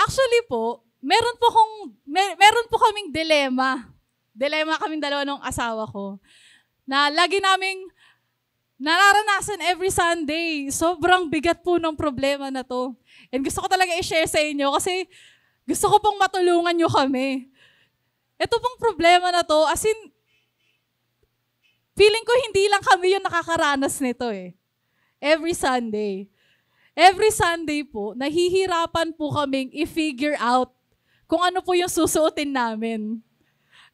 Actually po, meron po kaming dilema. Dilema kaming dalawa ng asawa ko. Na lagi naming nararanasan every Sunday. Sobrang bigat po ng problema na to. And gusto ko talaga i-share sa inyo kasi gusto ko pong matulungan nyo kami. Ito pong problema na to, as in, feeling ko hindi lang kami yung nakakaranas nito eh. Every Sunday. Every Sunday po, nahihirapan po kaming i-figure out kung ano po yung susuotin namin.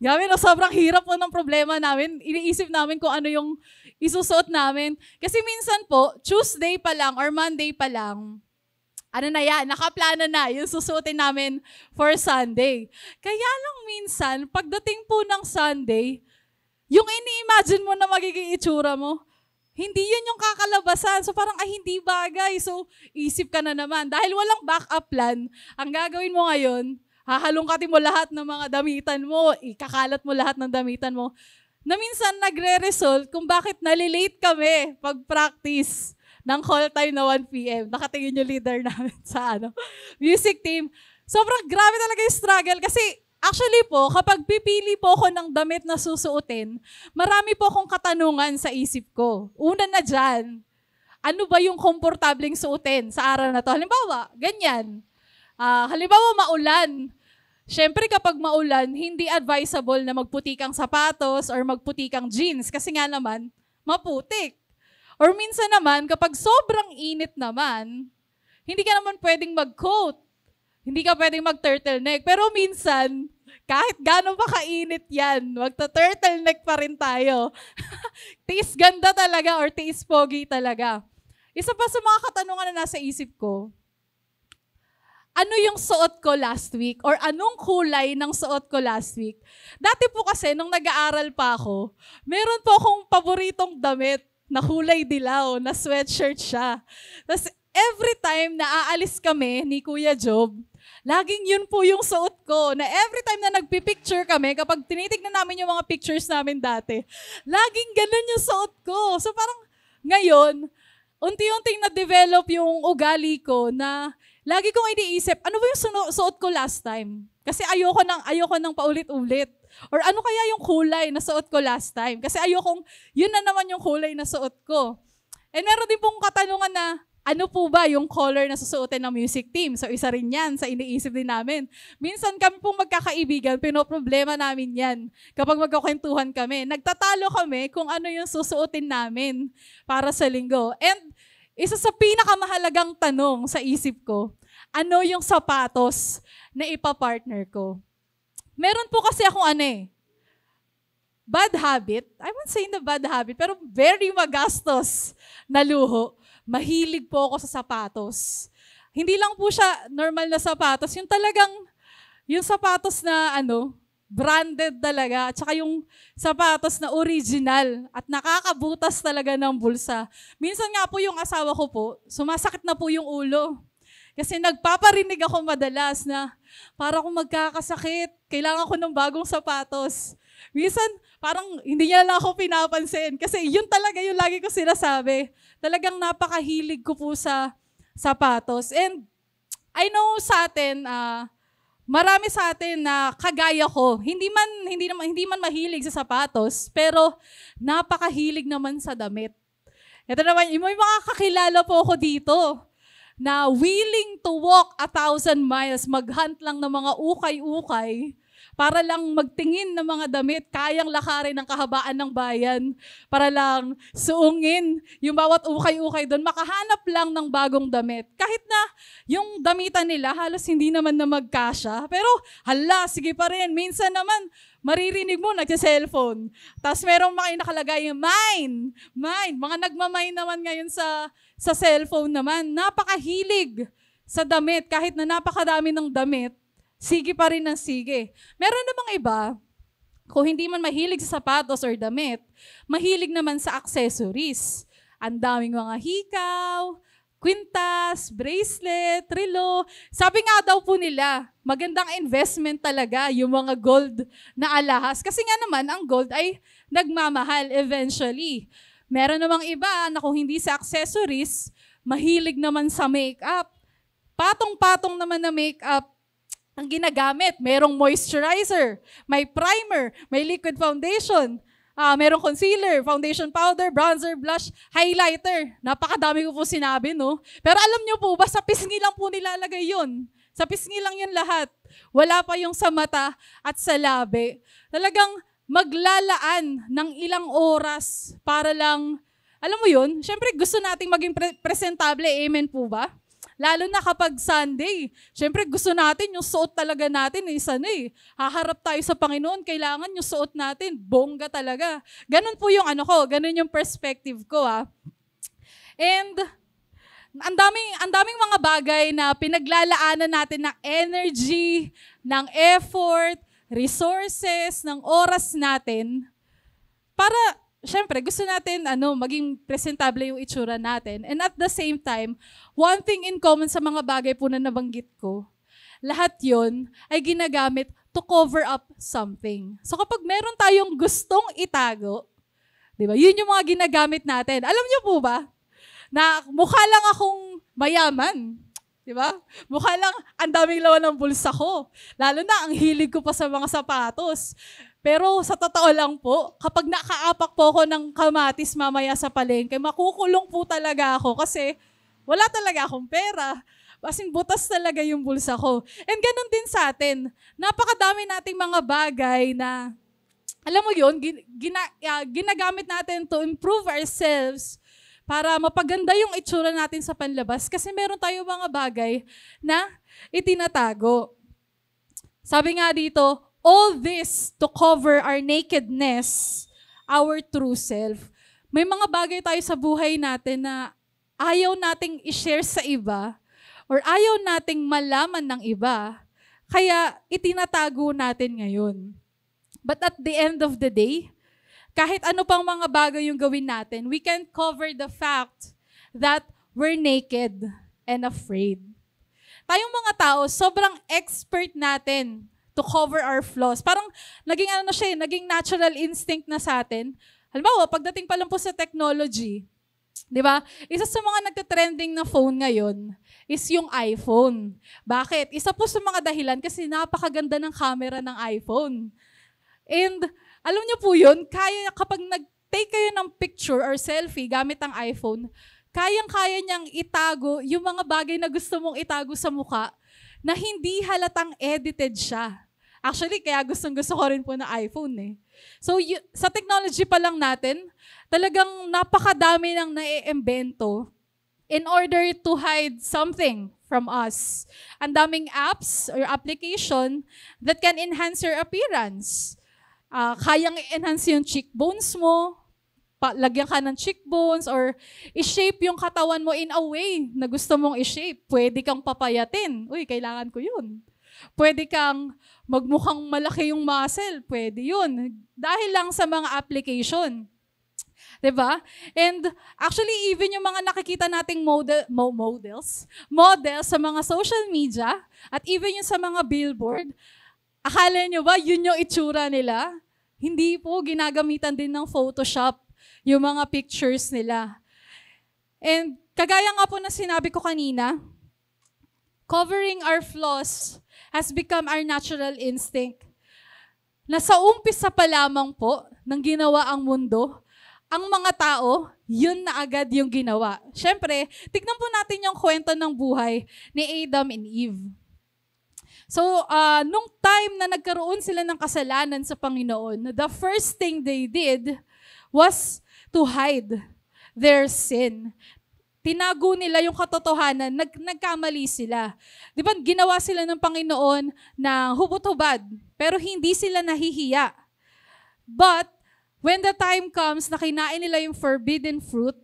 Grabe, no, sobrang hirap po ng problema namin. Iniisip namin kung ano yung isusuot namin. Kasi minsan po, Tuesday pa lang or Monday pa lang, ano na yan, nakaplano na yung susuotin namin for Sunday. Kaya lang minsan, pagdating po ng Sunday, yung ini-imagine mo na magiging itsura mo, hindi yun yung kakalabasan. So parang, hindi bagay. So isip ka na naman. Dahil walang backup plan, ang gagawin mo ngayon, hahalungkatin mo lahat ng mga damitan mo, ikakalat mo lahat ng damitan mo, na minsan nagre-result kung bakit nalilate kami pag-practice ng call time na 1 p.m. Nakatingin yung leader namin sa music team. Sobrang grabe talaga yung struggle kasi actually po, kapag pipili po ako ng damit na susuotin, marami po akong katanungan sa isip ko. Una na dyan, ano ba yung komportabling suotin sa araw na to? Halimbawa, ganyan. Halimbawa, maulan. Siyempre, kapag maulan, hindi advisable na magputi kang sapatos or magputi kang jeans kasi nga naman, maputik. Or minsan naman, kapag sobrang init naman, hindi ka naman pwedeng mag-coat. Hindi ka pwedeng mag-turtleneck. Pero minsan, kahit gano'n pa kainit yan, magta-turtleneck pa rin tayo. Tiis ganda talaga or tiis pogi talaga. Isa pa sa mga katanungan na nasa isip ko, ano yung suot ko last week? Or anong kulay ng suot ko last week? Dati po kasi, nung nag-aaral pa ako, meron po akong paboritong damit na kulay dilaw, na sweatshirt siya. Tapos every time na aalis kami ni Kuya Job, laging yun po yung suot ko, na every time na nagpipicture kami, kapag tinitignan namin yung mga pictures namin dati, laging ganun yung suot ko. So parang ngayon, unti-unting na-develop yung ugali ko na lagi kong iniisip, ano ba yung suot ko last time? Kasi ayoko nang paulit-ulit. Or ano kaya yung kulay na suot ko last time? Kasi yun na naman yung kulay na suot ko. And meron din pong katanungan na, ano po ba yung color na susuotin ng music team? So isa rin yan sa iniisip din namin. Minsan kami pong magkakaibigan, pinoproblema namin yan kapag magkakwentuhan kami. Nagtatalo kami kung ano yung susuotin namin para sa linggo. And isa sa pinakamahalagang tanong sa isip ko, ano yung sapatos na ipapartner ko? Meron po kasi akong bad habit. I won't say na bad habit, pero very magastos na luho. Mahilig po ako sa sapatos. Hindi lang po siya normal na sapatos. Yung talagang, yung sapatos na branded talaga. At saka yung sapatos na original at nakakabutas talaga ng bulsa. Minsan nga po yung asawa ko po, sumasakit na po yung ulo. Kasi nagpaparinig ako madalas na para akong magkakasakit, kailangan ko ng bagong sapatos. Minsan, parang hindi niya lang ako pinapansin. Kasi yun talaga yung lagi ko sinasabi. Talagang napakahilig ko po sa sapatos. And I know sa atin, marami sa atin na kagaya ko, hindi man mahilig sa sapatos, pero napakahilig naman sa damit. Ito naman, may mga kakilala po ako dito na willing to walk 1,000 miles, maghunt lang ng mga ukay-ukay para lang magtingin ng mga damit, kayang lakarin ng kahabaan ng bayan, para lang suungin yung bawat ukay-ukay doon, makahanap lang ng bagong damit. Kahit na yung damitan nila, halos hindi naman na magkasya, pero sige pa rin. Minsan naman, maririnig mo, nagsa-cellphone. Tapos merong mga nakalagay yung mine. Mga nagmamine naman ngayon sa cellphone naman. Napakahilig sa damit. Kahit na napakadami ng damit, sige pa rin ng sige. Meron namang iba, kung hindi man mahilig sa sapatos or damit, mahilig naman sa accessories. Ang daming mga hikaw, kwintas, bracelet, relo. Sabi nga daw po nila, magandang investment talaga yung mga gold na alahas. Kasi nga naman, ang gold ay nagmamahal eventually. Meron namang iba na kung hindi sa accessories, mahilig naman sa makeup. Patong-patong naman na makeup. ang ginagamit. Merong moisturizer, may primer, may liquid foundation, merong concealer, foundation powder, bronzer, blush, highlighter. Napakadami ko po sinabi, no? Pero alam niyo po ba, sa pisngi lang po nilalagay yun. Sa pisngi lang yun lahat. Wala pa yung sa mata at sa labi. Talagang maglalaan ng ilang oras para lang, alam mo yun, syempre gusto nating maging presentable, amen po ba? Lalo na kapag Sunday. Syempre gusto natin yung suot talaga natin haharap tayo sa Panginoon, kailangan yung suot natin, bongga talaga. Ganun po yung ganun yung perspective ko And ang daming mga bagay na pinaglalaanan natin ng energy, ng effort, resources, ng oras natin para, syempre, gusto natin maging presentable yung itsura natin. And at the same time, one thing in common sa mga bagay po na nabanggit ko, lahat yon ay ginagamit to cover up something. So kapag meron tayong gustong itago, di ba, yun yung mga ginagamit natin. Alam niyo po ba, na mukha lang akong mayaman. Diba? Mukha lang, ang daming laman ng bulsa ko. Lalo na, ang hilig ko pa sa mga sapatos. Pero sa totoo lang po, kapag nakaapak po ako ng kamatis mamaya sa palengke, makukulong po talaga ako kasi wala talaga akong pera. Kasing butas talaga yung bulsa ko. And ganun din sa atin. Napakadami nating mga bagay na, alam mo yun, ginagamit natin to improve ourselves para mapaganda yung itsura natin sa panlabas kasi meron tayo mga bagay na itinatago. Sabi nga dito, all this to cover our nakedness, our true self. May mga bagay tayo sa buhay natin na ayaw nating i-share sa iba or ayaw nating malaman ng iba, kaya itinatago natin ngayon. But at the end of the day, kahit ano pang mga bagay yung gawin natin, we can cover the fact that we're naked and afraid. Tayong mga tao, sobrang expert natin to cover our flaws. Parang naging naging natural instinct na sa atin. Halimbawa, pagdating pa lang po sa technology, di ba? Isa sa mga nagtatrending na phone ngayon is yung iPhone. Bakit? Isa po sa mga dahilan kasi napakaganda ng camera ng iPhone. And alam niyo po yun, kapag nag-take kayo ng picture or selfie gamit ang iPhone, kayang-kaya niyang itago yung mga bagay na gusto mong itago sa mukha na hindi halatang edited siya. Actually, kaya gustong-gusto ko rin po na iPhone So, sa technology pa lang natin, talagang napakadami ng naiimbento in order to hide something from us. Ang daming apps or application that can enhance your appearance. Kayang i-enhance yung cheekbones mo, lagyan ka ng cheekbones, or i-shape yung katawan mo in a way na gusto mong i-shape. Pwede kang papayatin. Uy, kailangan ko yun. Pwede kang magmukhang malaki yung muscle. Pwede yun. Dahil lang sa mga application. Diba? And actually, even yung mga nakikita nating models sa mga social media, at even yung sa mga billboard, akala nyo ba yun yung itsura nila? Hindi po, ginagamitan din ng Photoshop yung mga pictures nila. And kagaya nga po na sinabi ko kanina, covering our flaws has become our natural instinct. Nasa umpisa pa lamang po ng ginawa ang mundo, ang mga tao, yun na agad yung ginawa. Siyempre, tignan po natin yung kwento ng buhay ni Adam and Eve. So, nung time na nagkaroon sila ng kasalanan sa Panginoon, the first thing they did was to hide their sin. Tinago nila yung katotohanan, nagkamali sila. Di ba, ginawa sila ng Panginoon na hubot-hubad, pero hindi sila nahihiya. But, when the time comes na kinain nila yung forbidden fruit,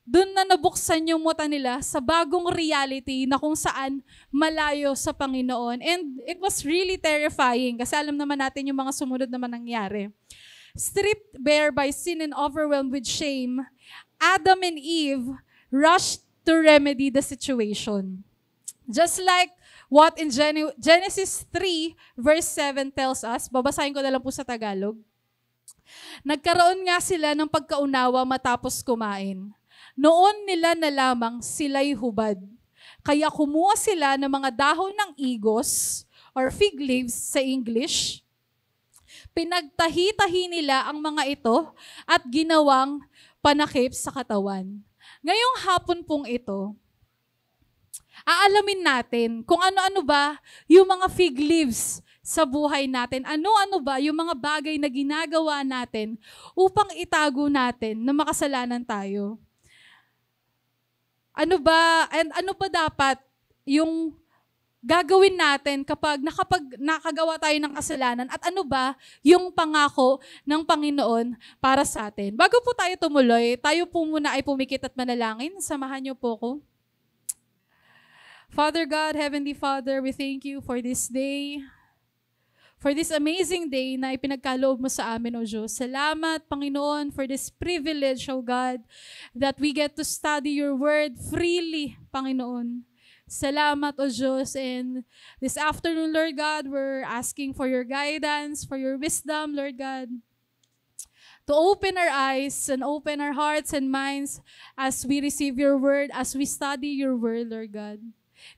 doon na nabuksan yung mata nila sa bagong reality na kung saan malayo sa Panginoon. And it was really terrifying kasi alam naman natin yung mga sumunod naman nangyari. Stripped bare by sin and overwhelmed with shame, Adam and Eve rushed to remedy the situation. Just like what in Genesis 3 verse 7 tells us, babasahin ko na lang po sa Tagalog. Nagkaroon nga sila ng pagkaunawa matapos kumain. Noon nila na lamang sila'y hubad. Kaya kumuha sila ng mga dahon ng igos or fig leaves sa English. Pinagtahi-tahi nila ang mga ito at ginawang panakip sa katawan. Ngayong hapon pong ito, aalamin natin kung ano-ano ba yung mga fig leaves sa buhay natin. Ano-ano ba yung mga bagay na ginagawa natin upang itago natin na makasalanan tayo. Ano ba dapat yung gagawin natin kapag nakagawa tayo ng kasalanan at ano ba yung pangako ng Panginoon para sa atin. Bago po tayo tumuloy, tayo po muna ay pumikit at manalangin. Samahan niyo po ko. Father God, Heavenly Father, we thank you for this day, for this amazing day na ipinagkaloob mo sa amin, O Diyos. Salamat, Panginoon, for this privilege, O God, that we get to study your word freely, Panginoon. Salamat, O Diyos. And this afternoon, Lord God, we're asking for your guidance, for your wisdom, Lord God, to open our eyes and open our hearts and minds as we receive your word, as we study your word, Lord God.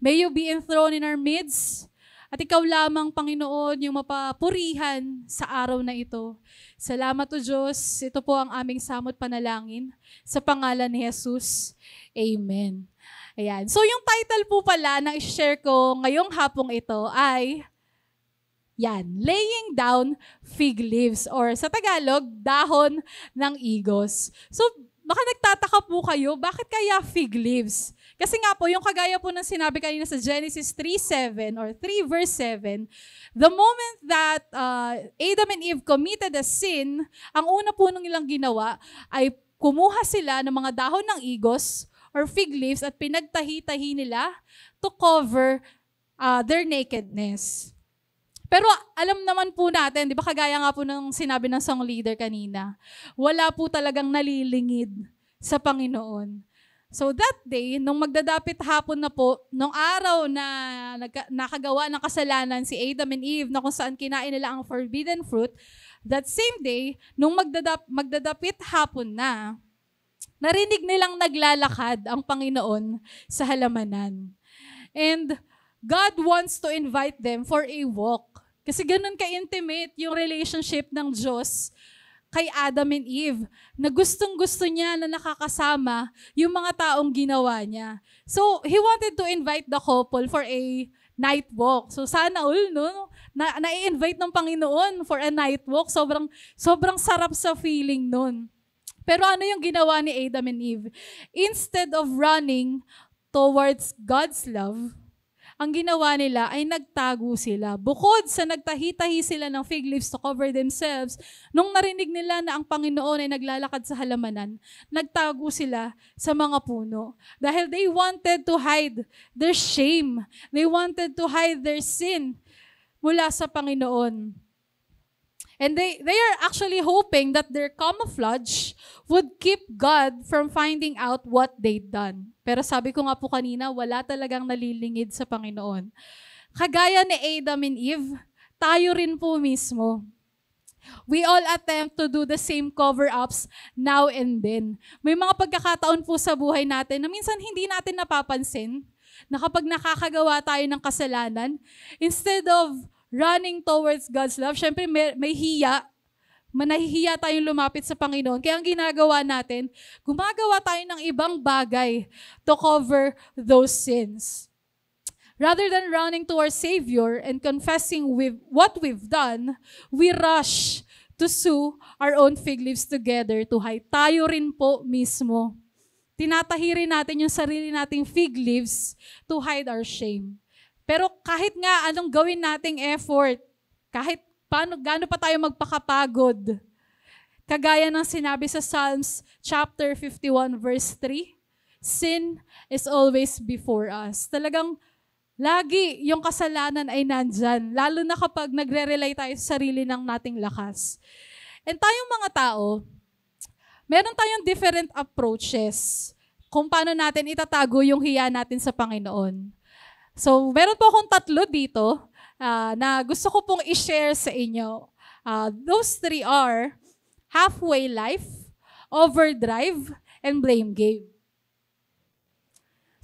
May you be enthroned in our midst. At ikaw lamang, Panginoon, yung mapapurihan sa araw na ito. Salamat, O Diyos. Ito po ang aming samot panalangin. Sa pangalan ni Jesus. Amen. Ayan. So yung title po pala na i-share ko ngayong hapong ito ay laying down fig leaves, or sa Tagalog, dahon ng igos. So baka nagtataka po kayo, bakit kaya fig leaves? Kasi nga po, yung kagaya po ng sinabi kanina sa Genesis 3:7 or 3 verse 7, the moment that Adam and Eve committed a sin, ang una po nilang ginawa ay kumuha sila ng mga dahon ng igos or fig leaves at pinagtahi-tahi nila to cover their nakedness. Pero alam naman po natin, di ba kagaya nga po ng sinabi ng song leader kanina, wala po talagang nalilingid sa Panginoon. So that day, nung magdadapit hapon na po, nung araw na nakagawa ng kasalanan si Adam and Eve, na kung saan kinain nila ang forbidden fruit, that same day, nung magdadapit hapon na, narinig nilang naglalakad ang Panginoon sa halamanan. And God wants to invite them for a walk. Kasi ganun ka-intimate yung relationship ng Diyos kay Adam and Eve, na gustong-gusto niya na nakakasama yung mga taong ginawa niya. So, He wanted to invite the couple for a night walk. So, sana all, no? Na-invite ng Panginoon for a night walk. Sobrang sarap sa feeling nun. Pero ano yung ginawa ni Adam and Eve? Instead of running towards God's love, ang ginawa nila ay nagtago sila. Bukod sa nagtahi-tahi sila ng fig leaves to cover themselves, nung narinig nila na ang Panginoon ay naglalakad sa halamanan, nagtago sila sa mga puno. Dahil they wanted to hide their shame. They wanted to hide their sin mula sa Panginoon. And they are actually hoping that their camouflage would keep God from finding out what they'd done. Pero sabi ko nga po kanina, wala talagang nalilingid sa Panginoon. Kagaya ni Adam and Eve, tayo rin po mismo. We all attempt to do the same cover-ups now and then. May mga pagkakataon po sa buhay natin na minsan hindi natin napapansin na kapag nakakagawa tayo ng kasalanan, instead of running towards God's love, syempre may hiya. Manahihiya tayong lumapit sa Panginoon. Kaya ang ginagawa natin, gumagawa tayo ng ibang bagay to cover those sins. Rather than running to our Savior and confessing with what we've done, we rush to sew our own fig leaves together to hide. Tayo rin po mismo. Tinatahi rin natin yung sarili nating fig leaves to hide our shame. Pero kahit nga anong gawin nating effort, kahit gaano pa tayo magpakapagod, kagaya ng sinabi sa Psalms chapter 51 verse 3, sin is always before us. Talagang lagi yung kasalanan ay nandyan, lalo na kapag nagre-rely tayo sa sarili ng nating lakas. And tayong mga tao, meron tayong different approaches kung paano natin itatago yung hiya natin sa Panginoon. So, meron po akong 3 dito na gusto ko pong i-share sa inyo. Those 3 are halfway life, overdrive, and blame game.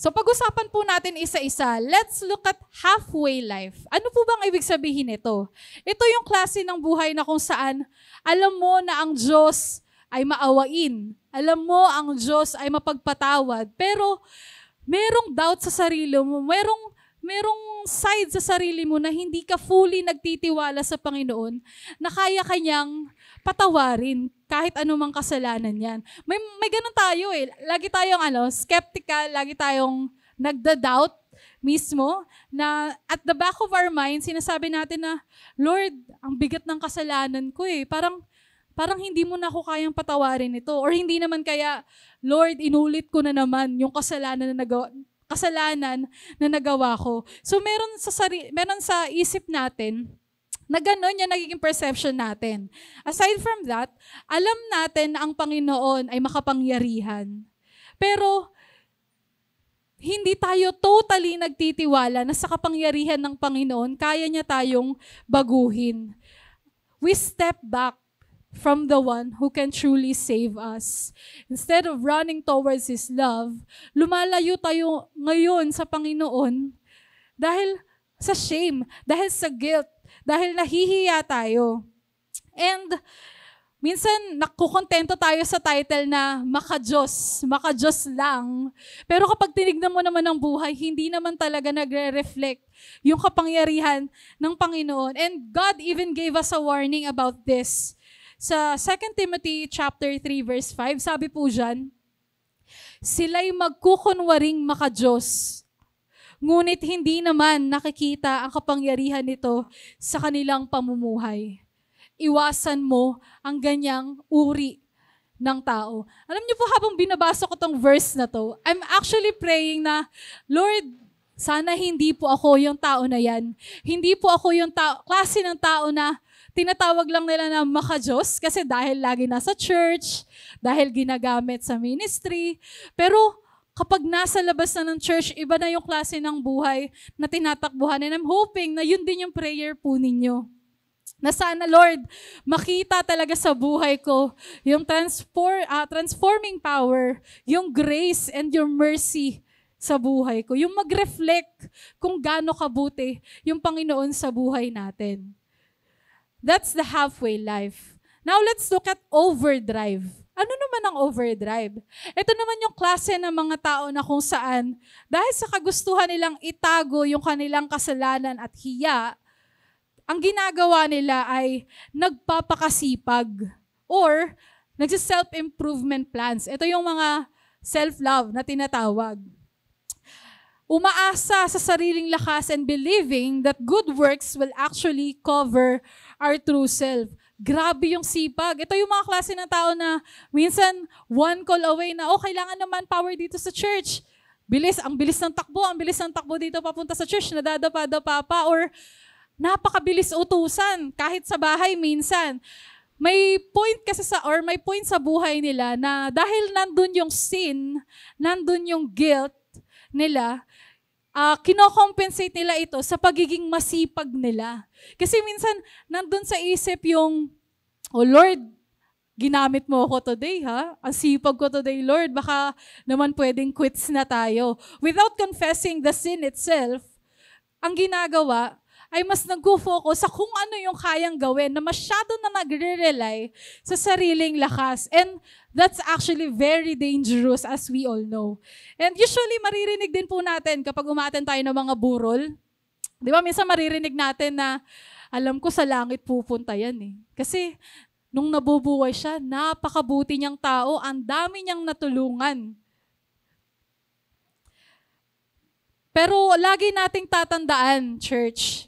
So pag-usapan po natin isa-isa. Let's look at halfway life. Ano po bang ibig sabihin nito? Ito yung klase ng buhay na kung saan alam mo na ang Diyos ay maawain. Alam mo ang Diyos ay mapagpatawad. Pero merong doubt sa sarili mo. Merong side sa sarili mo na hindi ka fully nagtitiwala sa Panginoon na kaya kanyang patawarin kahit anumang kasalanan yan. May ganun tayo eh. Lagi tayong skeptical, lagi tayong nagda-doubt mismo na at the back of our mind, sinasabi natin na, Lord, ang bigat ng kasalanan ko eh. Parang hindi mo na ako kayang patawarin ito. Or hindi naman kaya, Lord, inulit ko na naman yung kasalanan na nagawa ko. So meron sa isip natin na gano'n yung nagiging perception natin. Aside from that, alam natin na ang Panginoon ay makapangyarihan. Pero hindi tayo totally nagtitiwala na sa kapangyarihan ng Panginoon, kaya niya tayong baguhin. We step back from the one who can truly save us. Instead of running towards His love, lumalayo tayo ngayon sa Panginoon dahil sa shame, dahil sa guilt, dahil nahihiya tayo. And minsan nakukontento tayo sa title na makadiyos lang. Pero kapag tinignan mo naman ang buhay, hindi naman talaga nagre-reflect yung kapangyarihan ng Panginoon. And God even gave us a warning about this. Sa 2 Timothy chapter 3 verse 5, sabi po dyan, sila'y magkukunwaring makadiyos, ngunit hindi naman nakikita ang kapangyarihan nito sa kanilang pamumuhay. Iwasan mo ang ganyang uri ng tao. Alam niyo po, habang binabasa ko tong verse na to, I'm actually praying na, Lord, sana hindi po ako yung tao na yan. Hindi po ako yung klase ng tao na tinatawag lang nila na makadiyos kasi dahil lagi nasa church, dahil ginagamit sa ministry. Pero kapag nasa labas na ng church, iba na yung klase ng buhay na tinatakbuhan. And I'm hoping na yun din yung prayer po ninyo. Na sana, Lord, makita talaga sa buhay ko yung transforming power, yung grace and your mercy sa buhay ko. Yung mag-reflect kung gaano kabuti yung Panginoon sa buhay natin. That's the halfway life. Now let's look at overdrive. Ano naman ang overdrive? Ito naman yung klase ng mga tao na kung saan, dahil sa kagustuhan nilang itago yung kanilang kasalanan at hiya, ang ginagawa nila ay nagpapakasipag or nagsi-self-improvement plans. Ito yung mga self-love na tinatawag. Umaasa sa sariling lakas and believing that good works will actually cover our true self. Grabe yung sipag. Ito yung mga klase ng tao na minsan one call away na, kailangan naman power dito sa church. Ang bilis ng takbo dito papunta sa church, nadadapa-dapa pa, or napakabilis utusan, kahit sa bahay minsan. May point sa buhay nila na dahil nandun yung sin, nandun yung guilt nila, kino-compensate nila ito sa pagiging masipag nila. Kasi minsan, nandun sa isip yung, Lord, ginamit mo ako today, ha? Ang sipag ko today, Lord. Baka naman pwedeng quits na tayo. Without confessing the sin itself, ang ginagawa ay mas nag-focus sa kung ano yung kayang gawin na masyado na nagre-rely sa sariling lakas. And that's actually very dangerous as we all know. And usually maririnig din po natin kapag umaten tayo ng mga burol. Di ba, minsan maririnig natin na alam ko sa langit pupunta yan eh. Kasi nung nabubuhay siya, napakabuti niyang tao, ang dami niyang natulungan. Pero lagi nating tatandaan, church,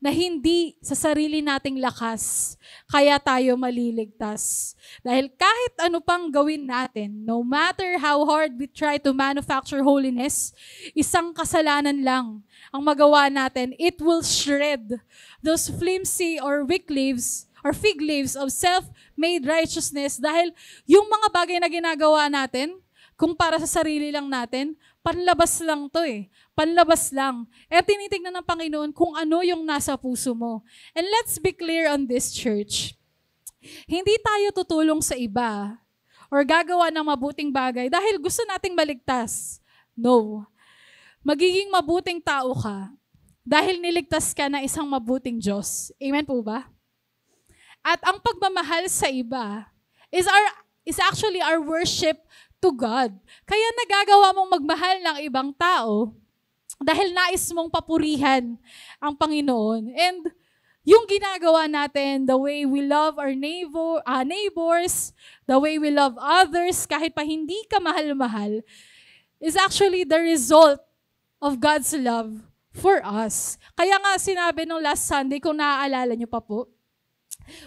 na hindi sa sarili nating lakas kaya tayo maliligtas. Dahil kahit ano pang gawin natin, no matter how hard we try to manufacture holiness, isang kasalanan lang ang magawa natin. It will shred those flimsy or weak leaves or fig leaves of self-made righteousness dahil yung mga bagay na ginagawa natin, kung para sa sarili lang natin, panlabas lang to eh. Panlabas lang. Tinitignan ng Panginoon kung ano yung nasa puso mo. And let's be clear on this, church. Hindi tayo tutulong sa iba or gagawa ng mabuting bagay dahil gusto nating maligtas. No. magiging mabuting tao ka dahil niligtas ka na isang mabuting Diyos. Amen po ba? At ang pagmamahal sa iba is actually our worship to God. Kaya nagagawa mong magmahal ng ibang tao dahil nais mong papurihan ang Panginoon. And yung ginagawa natin, the way we love our neighbors, the way we love others, kahit pa hindi ka mahal-mahal, is actually the result of God's love for us. Kaya nga sinabi nung last Sunday, kung naaalala nyo pa po,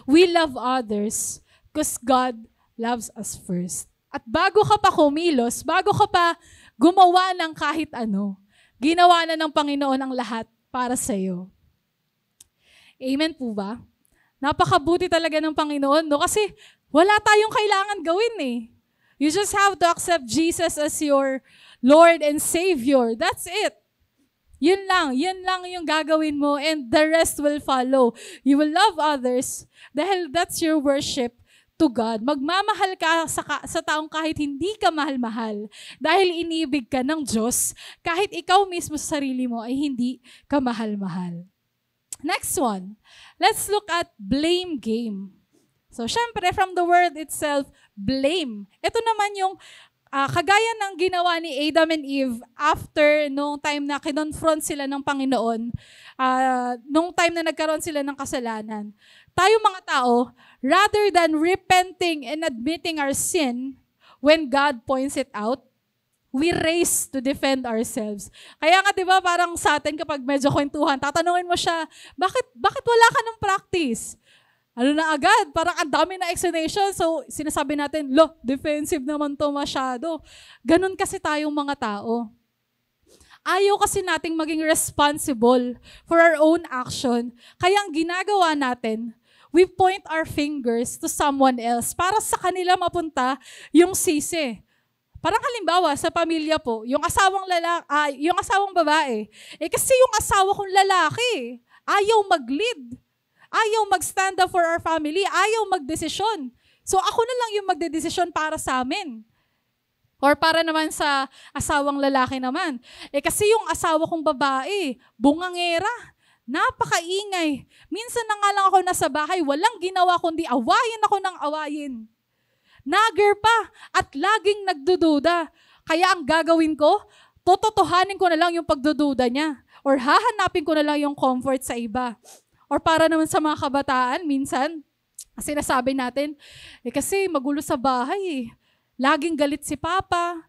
we love others because God loves us first. At bago ka pa kumilos, bago ka pa gumawa ng kahit ano, ginawa na ng Panginoon ang lahat para sa iyo. Amen po ba? Napakabuti talaga ng Panginoon, no? Kasi wala tayong kailangan gawin eh. You just have to accept Jesus as your Lord and Savior. That's it. Yun lang yung gagawin mo and the rest will follow. You will love others dahil that's your worship to God. Magmamahal ka sa taong kahit hindi ka mahal-mahal dahil inibig ka ng Diyos kahit ikaw mismo sa sarili mo ay hindi ka mahal-mahal. Next one, let's look at blame game. So, syempre, from the word itself, blame. Ito naman yung kagaya ng ginawa ni Adam and Eve after nung time na kinonfront sila ng Panginoon, nung time na nagkaroon sila ng kasalanan. Tayo mga tao, rather than repenting and admitting our sin when God points it out, we race to defend ourselves. Kaya nga 'di ba parang sa atin kapag medyo kwentuhan, tatanungin mo siya, bakit wala ka ng practice? Ano na agad? Parang ang dami na explanation. So sinasabi natin, defensive naman to masyado. Ganun kasi tayong mga tao. Ayaw kasi nating maging responsible for our own action. Kaya ang ginagawa natin, we point our fingers to someone else para sa kanila mapunta yung sisi. Parang halimbawa, sa pamilya po, yung asawang babae, kasi yung asawa kong lalaki, ayaw mag-lead, ayaw mag-stand up for our family, ayaw mag-desisyon. So ako na lang yung magdedesisyon para sa amin. Or para naman sa asawang lalaki naman. Kasi yung asawa kong babae, bungangera, napakaingay. Minsan na nga lang ako nasa bahay, walang ginawa kundi awayin ako ng awayin. Nagger pa at laging nagdududa. Kaya ang gagawin ko, tototohanin ko na lang yung pagdududa niya. Or hahanapin ko na lang yung comfort sa iba. Or para naman sa mga kabataan, minsan, sinasabi natin, kasi magulo sa bahay eh. Laging galit si Papa.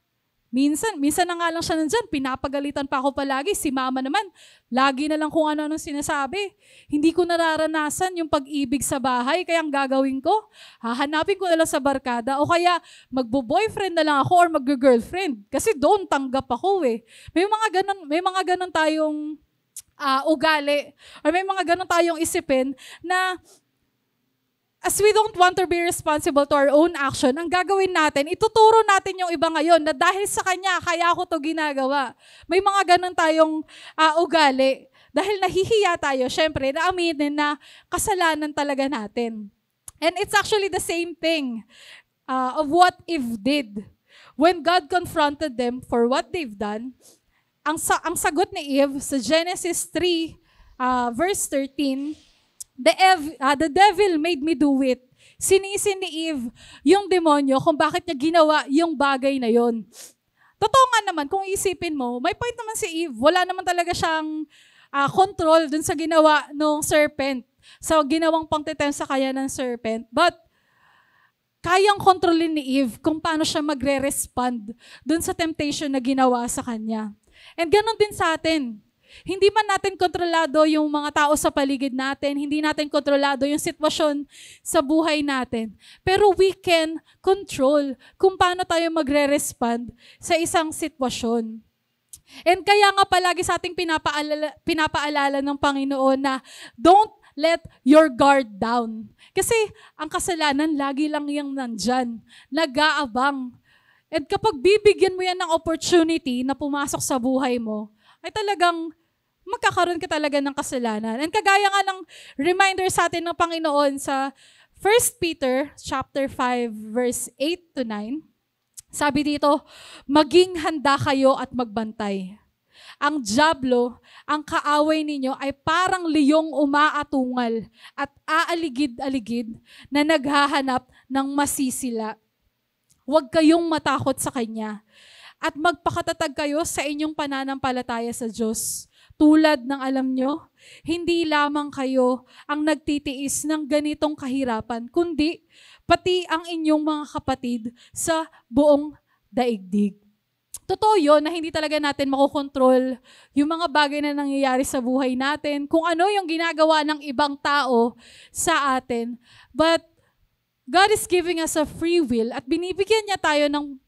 Minsan na nga lang siya nandyan, pinapagalitan pa ako palagi. Si Mama naman, lagi na lang kung ano-anong sinasabi. Hindi ko nararanasan yung pag-ibig sa bahay, kaya ang gagawin ko, hahanapin ko na lang sa barkada, o kaya magbo-boyfriend na lang ako or mag-girlfriend. Kasi doon tanggap ako eh. May mga ganon tayong ugali, or may mga ganon tayong isipin na as we don't want to be responsible to our own action, ang gagawin natin, ituturo natin yung iba ngayon na dahil sa kanya, kaya ako to ginagawa. May mga ganun tayong ugali. Dahil nahihiya tayo, syempre, na aminin na kasalanan talaga natin. And it's actually the same thing of what Eve did. When God confronted them for what they've done, ang sagot ni Eve sa Genesis 3, verse 13, the devil made me do it. Sinisi ni Eve yung demonyo kung bakit niya ginawa yung bagay na yon. Totoo nga naman, kung isipin mo, may point naman si Eve. Wala naman talaga siyang control dun sa ginawa ng serpent. So, ginawang pangtitempt sa kanya ng serpent. But, kayang kontrolin ni Eve kung paano siya magre-respond dun sa temptation na ginawa sa kanya. And ganun din sa atin. Hindi man natin kontrolado yung mga tao sa paligid natin, hindi natin kontrolado yung sitwasyon sa buhay natin. Pero we can control kung paano tayo magre-respond sa isang sitwasyon. And kaya nga palagi sa ating pinapaalala ng Panginoon na don't let your guard down. Kasi ang kasalanan lagi lang yung nandyan, nag-aabang. And kapag bibigyan mo yan ng opportunity na pumasok sa buhay mo, ay talagang magkakaroon ka talaga ng kasalanan. And kagaya nga ng reminder sa atin ng Panginoon sa 1 Peter chapter 5 verse 8 to 9, sabi dito, maging handa kayo at magbantay. ang dyablo, ang kaaway ninyo ay parang liyong umaatungal at aaligid-aligid na naghahanap ng masisila. Huwag kayong matakot sa kanya at magpakatatag kayo sa inyong pananampalataya sa Diyos. Tulad ng alam nyo, hindi lamang kayo ang nagtitiis ng ganitong kahirapan, kundi pati ang inyong mga kapatid sa buong daigdig. Totoo yun na hindi talaga natin makokontrol yung mga bagay na nangyayari sa buhay natin, kung ano yung ginagawa ng ibang tao sa atin. But God is giving us a free will at binibigyan niya tayo ng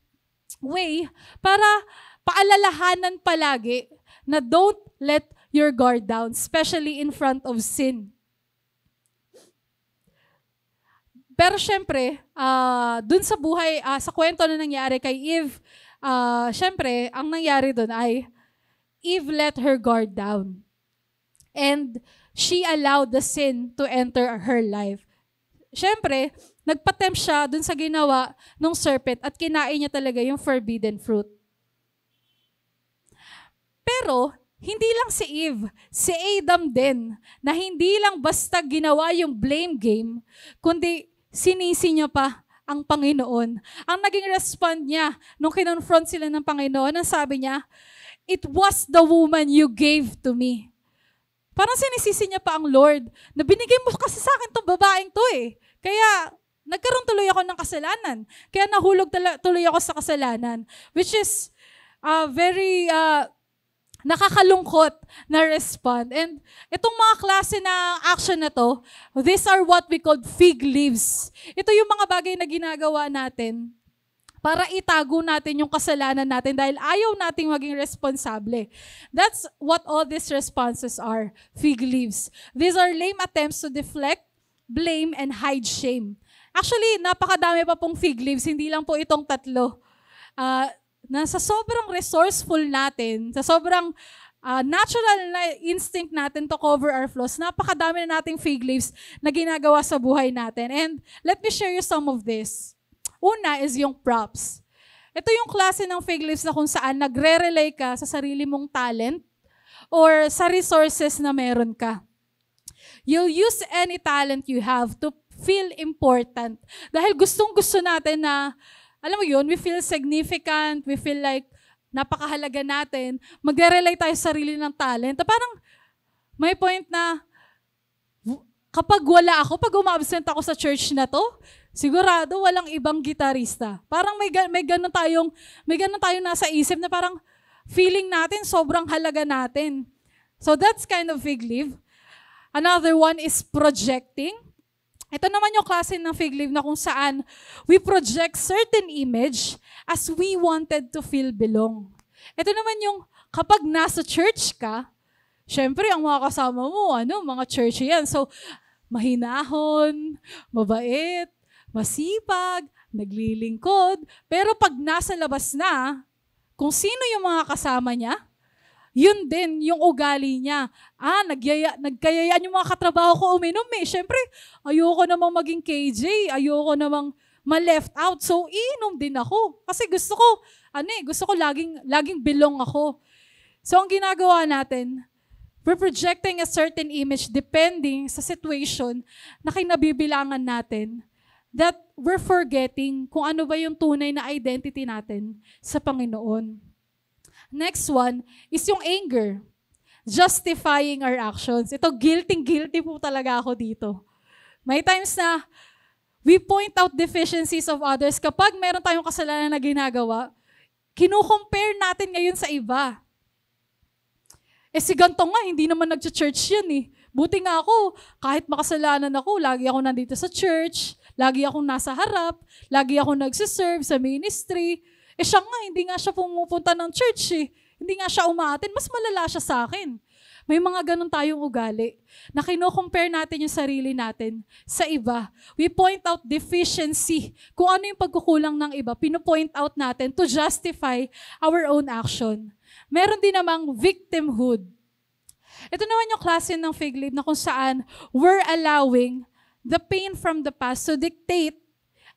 way para paalalahanan palagi na don't let your guard down, especially in front of sin. Pero syempre, dun sa buhay, sa kwento na nangyari kay Eve, syempre, ang nangyari dun ay Eve let her guard down. And she allowed the sin to enter her life. Syempre, nagpatempt siya dun sa ginawa ng serpent at kinain niya talaga yung forbidden fruit. Pero, hindi lang si Eve, si Adam din, na hindi lang basta ginawa yung blame game, kundi sinisi niya pa ang Panginoon. Ang naging respond niya nung kinonfront sila ng Panginoon, ang sabi niya, "It was the woman you gave to me." Parang sinisisi niya pa ang Lord, na binigay mo kasi sa akin tong babaeng to eh. Kaya nagkaroon tuloy ako ng kasalanan. Kaya nahulog tuloy ako sa kasalanan. Which is very nakakalungkot na respond. And itong mga klase na action na to, these are what we call fig leaves. Ito yung mga bagay na ginagawa natin para itago natin yung kasalanan natin dahil ayaw nating maging responsable. That's what all these responses are, fig leaves. These are lame attempts to deflect, blame, and hide shame. Actually, napakadami pa pong fig leaves, hindi lang po itong tatlo. Na sa sobrang resourceful natin, sa sobrang natural na instinct natin to cover our flaws, napakadami na nating fig leaves na ginagawa sa buhay natin. And let me share you some of this. Una is yung props. Ito yung klase ng fig leaves na kung saan nagre-rely ka sa sarili mong talent or sa resources na meron ka. You'll use any talent you have to feel important. Dahil gustong-gusto natin na alam mo yun, we feel significant, we feel like napakahalaga natin, magre-rely tayo sa sarili ng talent. Parang may point na kapag wala ako, pag umabsent ako sa church na to, sigurado walang ibang gitarista. Parang may ganun tayong nasa isip na parang feeling natin sobrang halaga natin. So that's kind of fig leaf. Another one is projecting. Ito naman yung klase ng fig leaf na kung saan we project certain image as we wanted to feel belong. Ito naman yung kapag nasa church ka, syempre ang mga kasama mo, mga church yan. So, mahinahon, mabait, masipag, naglilingkod. Pero pag nasa labas na, kung sino yung mga kasama niya, yun din yung ugali niya. Nagkayayaan yung mga katrabaho ko uminom eh. Siyempre, ayoko namang maging KJ, ayoko namang ma-left out. So, iinom din ako. Kasi gusto ko laging belong ako. So, ang ginagawa natin, we're projecting a certain image depending sa situation na kinabibilangan natin that we're forgetting kung ano ba yung tunay na identity natin sa Panginoon. Next one is yung anger. Justifying our actions. Ito, guilty po talaga ako dito. May times na we point out deficiencies of others. Kapag meron tayong kasalanan na ginagawa, kino-compare natin ngayon sa iba. Si ganito nga, hindi naman nag-church yan eh. Buti nga ako, kahit makasalanan ako, lagi ako nandito sa church, lagi akong nasa harap, lagi ako nagsiserve sa ministry. Siya nga, hindi nga siya pumupunta ng church eh. Hindi nga siya umaaten, mas malala siya sa akin. May mga ganun tayong ugali na kino-compare natin yung sarili natin sa iba. We point out deficiency. Kung ano yung pagkukulang ng iba, pino-point out natin to justify our own action. Meron din namang victimhood. Ito naman yung klase ng fig leaf na kung saan we're allowing the pain from the past to dictate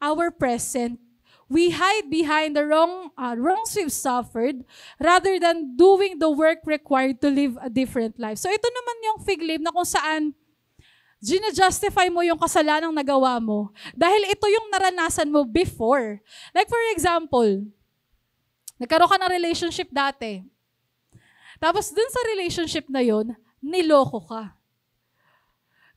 our present. we hide behind the wrongs we've suffered rather than doing the work required to live a different life. So ito naman yung fig leaf na kung saan gina-justify mo yung kasalanang nagawa mo dahil ito yung naranasan mo before. Like for example, nagkaroon ka ng relationship dati. Tapos dun sa relationship na yon, niloko ka.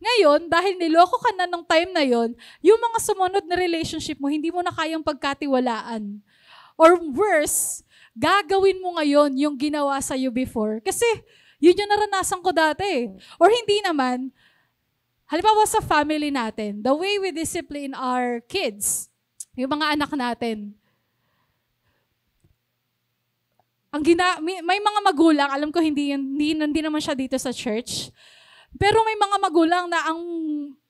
Ngayon, dahil niloko ka na nung time na yon, yung mga sumunod na relationship mo, hindi mo na kayang pagkatiwalaan. Or worse, gagawin mo ngayon yung ginawa sa'yo before. Kasi, yun yung naranasan ko dati. Or hindi naman, halimbawa sa family natin, the way we discipline our kids, yung mga anak natin, may mga magulang, alam ko hindi naman siya dito sa church, pero may mga magulang na ang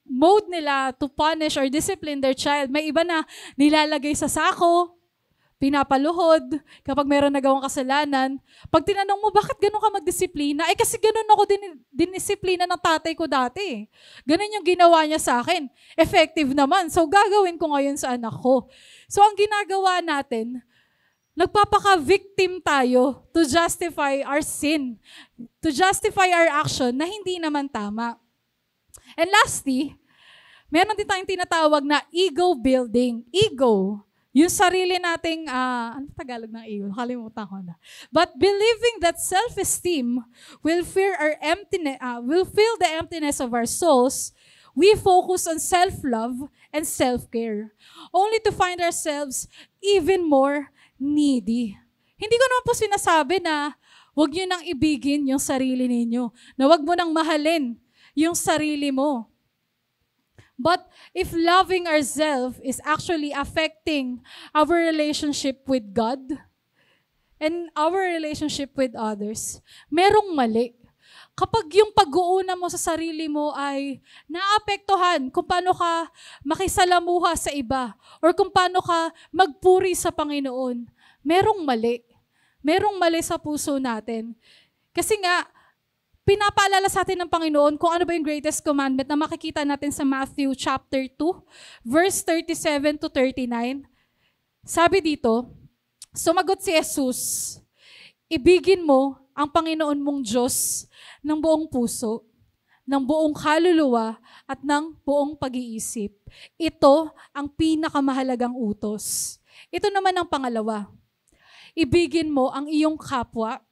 mode nila to punish or discipline their child, may iba na nilalagay sa sako, pinapaluhod, kapag meron nagawang kasalanan. Pag tinanong mo, bakit ganun ka magdisiplina? Kasi ganun ako dinisiplina ng tatay ko dati. Ganun yung ginawa niya sa akin. Effective naman. So, gagawin ko ngayon sa anak ko. So, ang ginagawa natin, nagpapaka-victim tayo to justify our sin, to justify our action na hindi naman tama. And lastly, meron din tayong tinatawag na ego building. Ego, yung sarili nating, ano Tagalog ng ego? Nakalimutan ko na. But believing that self-esteem will fill the emptiness of our souls, we focus on self-love and self-care, only to find ourselves even more needy. Hindi ko naman po sinasabi na huwag nyo nang ibigin yung sarili ninyo, na huwag mo nang mahalin yung sarili mo. But if loving ourselves is actually affecting our relationship with God and our relationship with others, merong mali. Kapag yung pag-uuna mo sa sarili mo ay naapektuhan kung paano ka makisalamuha sa iba or kung paano ka magpuri sa Panginoon, merong mali. Merong mali sa puso natin. Kasi nga, pinapaalala sa atin ng Panginoon kung ano ba yung greatest commandment na makikita natin sa Matthew chapter 2, verse 37 to 39. Sabi dito, sumagot si Jesus, ibigin mo ang Panginoon mong Diyos ng buong puso, ng buong kaluluwa, at ng buong pag-iisip. Ito ang pinakamahalagang utos. Ito naman ang pangalawa. Ibigin mo ang iyong kapwa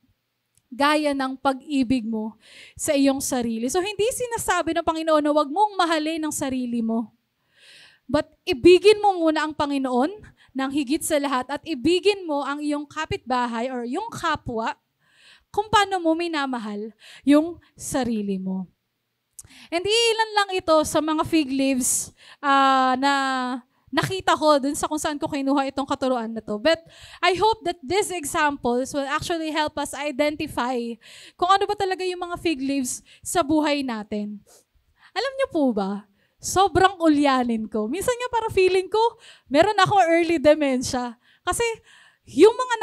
gaya ng pag-ibig mo sa iyong sarili. So hindi sinasabi ng Panginoon na huwag mong mahalin ang sarili mo. But ibigin mo muna ang Panginoon ng higit sa lahat at ibigin mo ang iyong kapitbahay or yung kapwa kung paano mo minamahal yung sarili mo. And ilan lang ito sa mga fig leaves na nakita ko dun sa kung saan ko kinuha itong katuruan na to. But I hope that these examples will actually help us identify kung ano ba talaga yung mga fig leaves sa buhay natin. Alam niyo po ba, sobrang ulyanin ko. Minsan nga parang feeling ko, meron ako early dementia. Kasi yung mga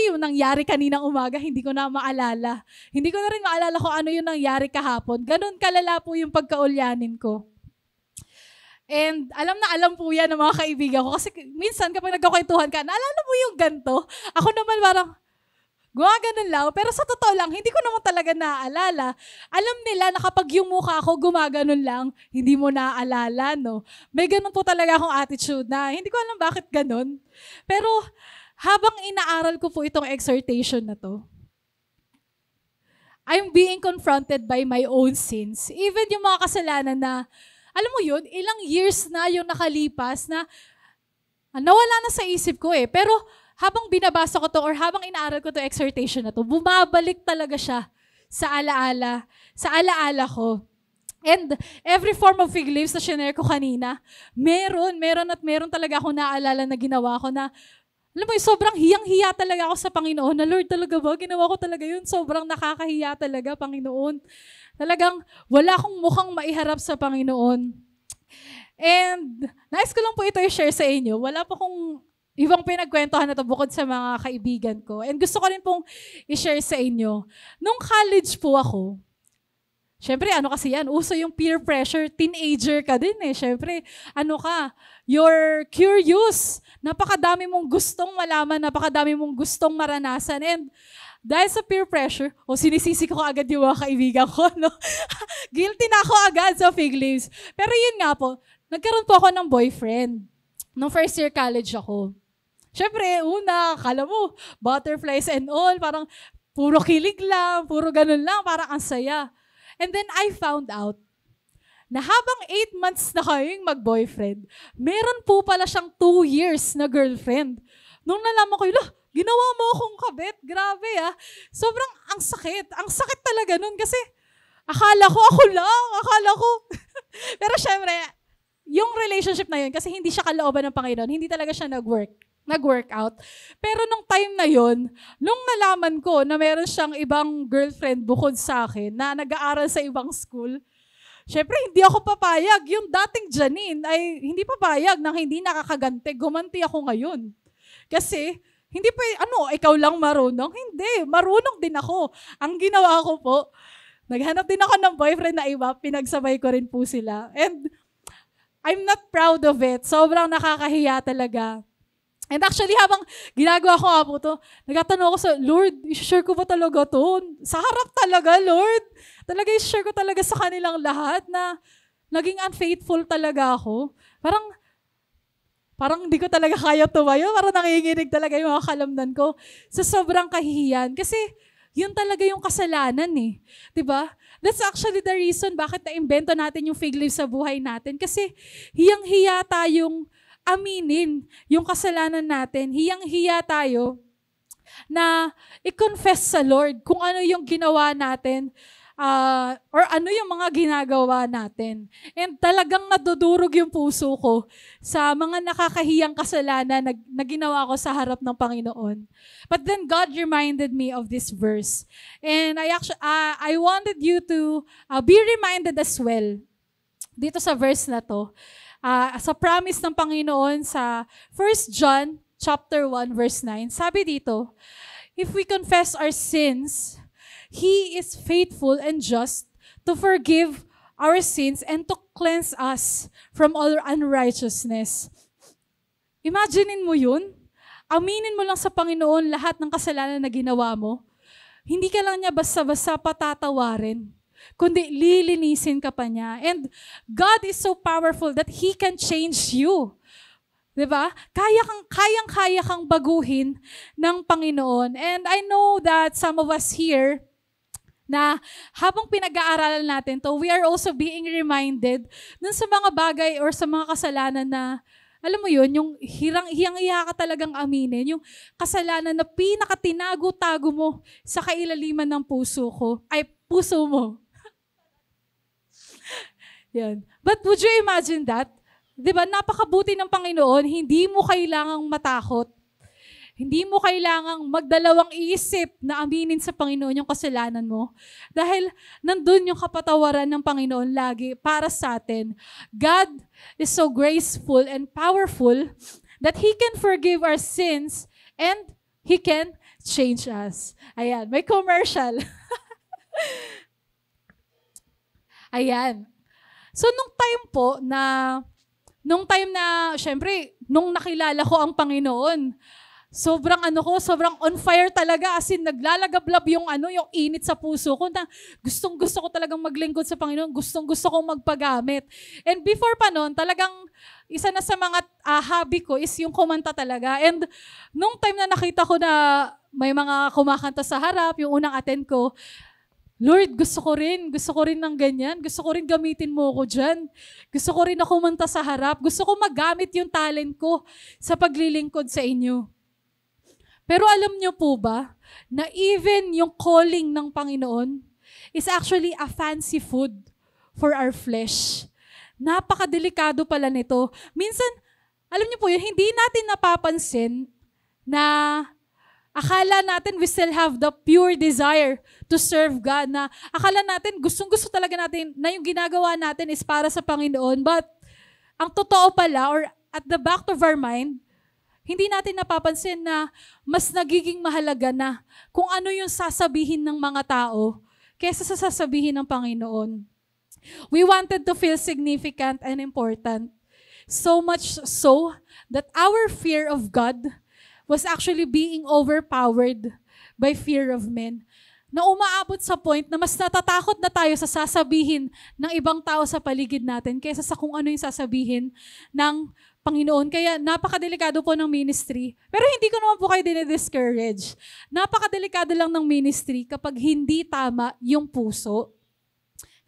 yung nangyari kaninang umaga, hindi ko na maalala. Hindi ko na rin maalala kung ano yung nangyari kahapon. Ganon kalala po yung pagkaulyanin ko. And alam po yan ng mga kaibigan ko. Kasi minsan kapag nagkakwentuhan ka, naalala mo yung ganito? Ako naman parang, gumaganon lang. Pero sa totoo lang, hindi ko naman talaga naaalala. Alam nila na kapag yung mukha ko gumaganon lang, hindi mo naaalala, no? May ganun po talaga akong attitude na, hindi ko alam bakit ganun. Pero habang inaaral ko po itong exhortation na to, I'm being confronted by my own sins. Even yung mga kasalanan na, alam mo yun, ilang years na yung nakalipas na nawala na sa isip ko eh. Pero habang binabasa ko to or habang inaaral ko to exhortation na to, bumabalik talaga siya sa alaala ko. And every form of fig leaves na shinare ko kanina, meron talaga ako naaalala na ginawa ko na, alam mo, sobrang hiyang-hiya talaga ako sa Panginoon na, Lord, talaga ba? Ginawa ko talaga yun. Sobrang nakakahiya talaga, Panginoon. Talagang wala akong mukhang maiharap sa Panginoon. And nais ko lang po ito i-share sa inyo. Wala po kong ibang pinagkwentuhan na ito bukod sa mga kaibigan ko. And gusto ko rin pong i-share sa inyo. Nung college po ako, Siyempre, ano kasi yan, uso yung peer pressure, teenager ka din eh. Siyempre, ano ka, you're curious. Napakadami mong gustong malaman, napakadami mong gustong maranasan. And dahil sa peer pressure, sinisisi ko agad yung mga kaibigan ko, no? Guilty na ako agad sa fig leaves. Pero yun nga po, nagkaroon po ako ng boyfriend. Nung first year college ako. Siyempre, una, akala mo, butterflies and all, parang puro kilig lang, puro ganun lang, parang ang saya. And then I found out na habang 8 months na kaming mag-boyfriend, meron po pala siyang 2 years na girlfriend. Nung nalaman ko, ginawa mo akong kabit, grabe ah. Sobrang ang sakit talaga nun kasi akala ko Pero syempre, yung relationship na yun, kasi hindi siya kalooban ng Panginoon, hindi talaga siya nag-workout. Pero nung time na yun, nung nalaman ko na meron siyang ibang girlfriend bukod sa akin na nag-aaral sa ibang school, syempre hindi ako papayag. Yung dating Janine ay hindi papayag nang hindi nakakagante. Gumanti ako ngayon. Kasi, hindi pa, ikaw lang marunong? Hindi, marunong din ako. Ang ginawa ko po, naghanap din ako ng boyfriend na iba, pinagsabay ko rin po sila. And I'm not proud of it. Sobrang nakakahiya talaga. And actually, habang ginagawa ko nga po to, nagtatanong ako sa Lord, i-share ko ba talaga to? Sa harap talaga, Lord. Talaga i-share ko talaga sa kanilang lahat na naging unfaithful talaga ako. Parang hindi ko talaga kaya tumayo. Parang nanginginig talaga yung mga kalamnan ko. Sa sobrang kahihiyan. Kasi yun talaga yung kasalanan eh. Diba? That's actually the reason bakit na-invento natin yung fig leaf sa buhay natin. Kasi hiyang-hiya tayong aminin yung kasalanan natin. Hiyang-hiya tayo na i-confess sa Lord kung ano yung ginawa natin or ano yung mga ginagawa natin. And talagang nadudurog yung puso ko sa mga nakakahiyang kasalanan na ginawa ko sa harap ng Panginoon. But then God reminded me of this verse. And I wanted you to be reminded as well dito sa verse na to. Sa promise ng Panginoon sa 1 John chapter 1 verse 9, sabi dito, if we confess our sins, He is faithful and just to forgive our sins and to cleanse us from all unrighteousness. Imaginein mo yun? Aminin mo lang sa Panginoon lahat ng kasalanan na ginawa mo. Hindi ka lang niya basta-basta patatawarin, kundi lilinisin ka pa niya. And God is so powerful that He can change you. Diba? Kayang-kaya kang baguhin ng Panginoon. And I know that some of us here, na habang pinag-aaralan natin to, we are also being reminded dun sa mga bagay or sa mga kasalanan na, alam mo yun, yung hiyang-hiya ka talagang aminin, yung kasalanan na pinakatinago-tago mo sa kailaliman ng puso mo. Yan. But would you imagine that? Diba, napakabuti ng Panginoon, hindi mo kailangang matakot. Hindi mo kailangang magdalawang isip na aminin sa Panginoon yung kasalanan mo. Dahil nandun yung kapatawaran ng Panginoon lagi para sa atin. God is so graceful and powerful that He can forgive our sins and He can change us. Ayan, may commercial. Ayan. So, nung time na, syempre, nung nakilala ko ang Panginoon, sobrang on fire talaga, as in naglalagablab yung init sa puso ko na gustong-gusto ko talagang maglingkod sa Panginoon, gustong-gusto kong magpagamit. And before pa noon, talagang isa na sa mga hobby ko is yung kumanta talaga. And nung time na nakita ko na may mga kumakanta sa harap, yung unang attend ko, Lord, gusto ko rin ng ganyan. Gusto ko rin gamitin mo ako dyan. Gusto ko rin na kumanta sa harap. Gusto ko magamit yung talent ko sa paglilingkod sa inyo. Pero alam niyo po ba, na even yung calling ng Panginoon is actually a fancy food for our flesh. Napakadelikado pala nito. Minsan, alam niyo po yun, hindi natin napapansin na akala natin we still have the pure desire to serve God, na akala natin gustong-gusto talaga natin na yung ginagawa natin is para sa Panginoon. But ang totoo pala, or at the back of our mind, hindi natin napapansin na mas nagiging mahalaga na kung ano yung sasabihin ng mga tao kaysa sa sasabihin ng Panginoon. We wanted to feel significant and important. So much so that our fear of God was actually being overpowered by fear of men. Na umaabot sa point na mas natatakot na tayo sa sasabihin ng ibang tao sa paligid natin kaysa sa kung ano yung sasabihin ng Panginoon. Kaya napakadelikado po ng ministry. Pero hindi ko naman po kayo dinidiscourage. Napakadelikado lang ng ministry kapag hindi tama yung puso.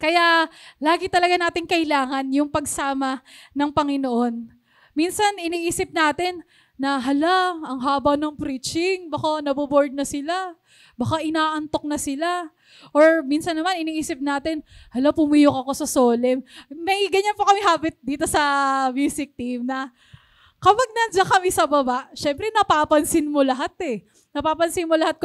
Kaya lagi talaga natin kailangan yung pagsama ng Panginoon. Minsan iniisip natin na hala, ang haba ng preaching, baka naboboard na sila. Baka inaantok na sila. Or minsan naman, iniisip natin, hala, pumiyok ako sa solemn. May ganyan po kami habit dito sa music team na kapag nandiyan kami sa baba, syempre napapansin mo lahat eh. Napapansin mo lahat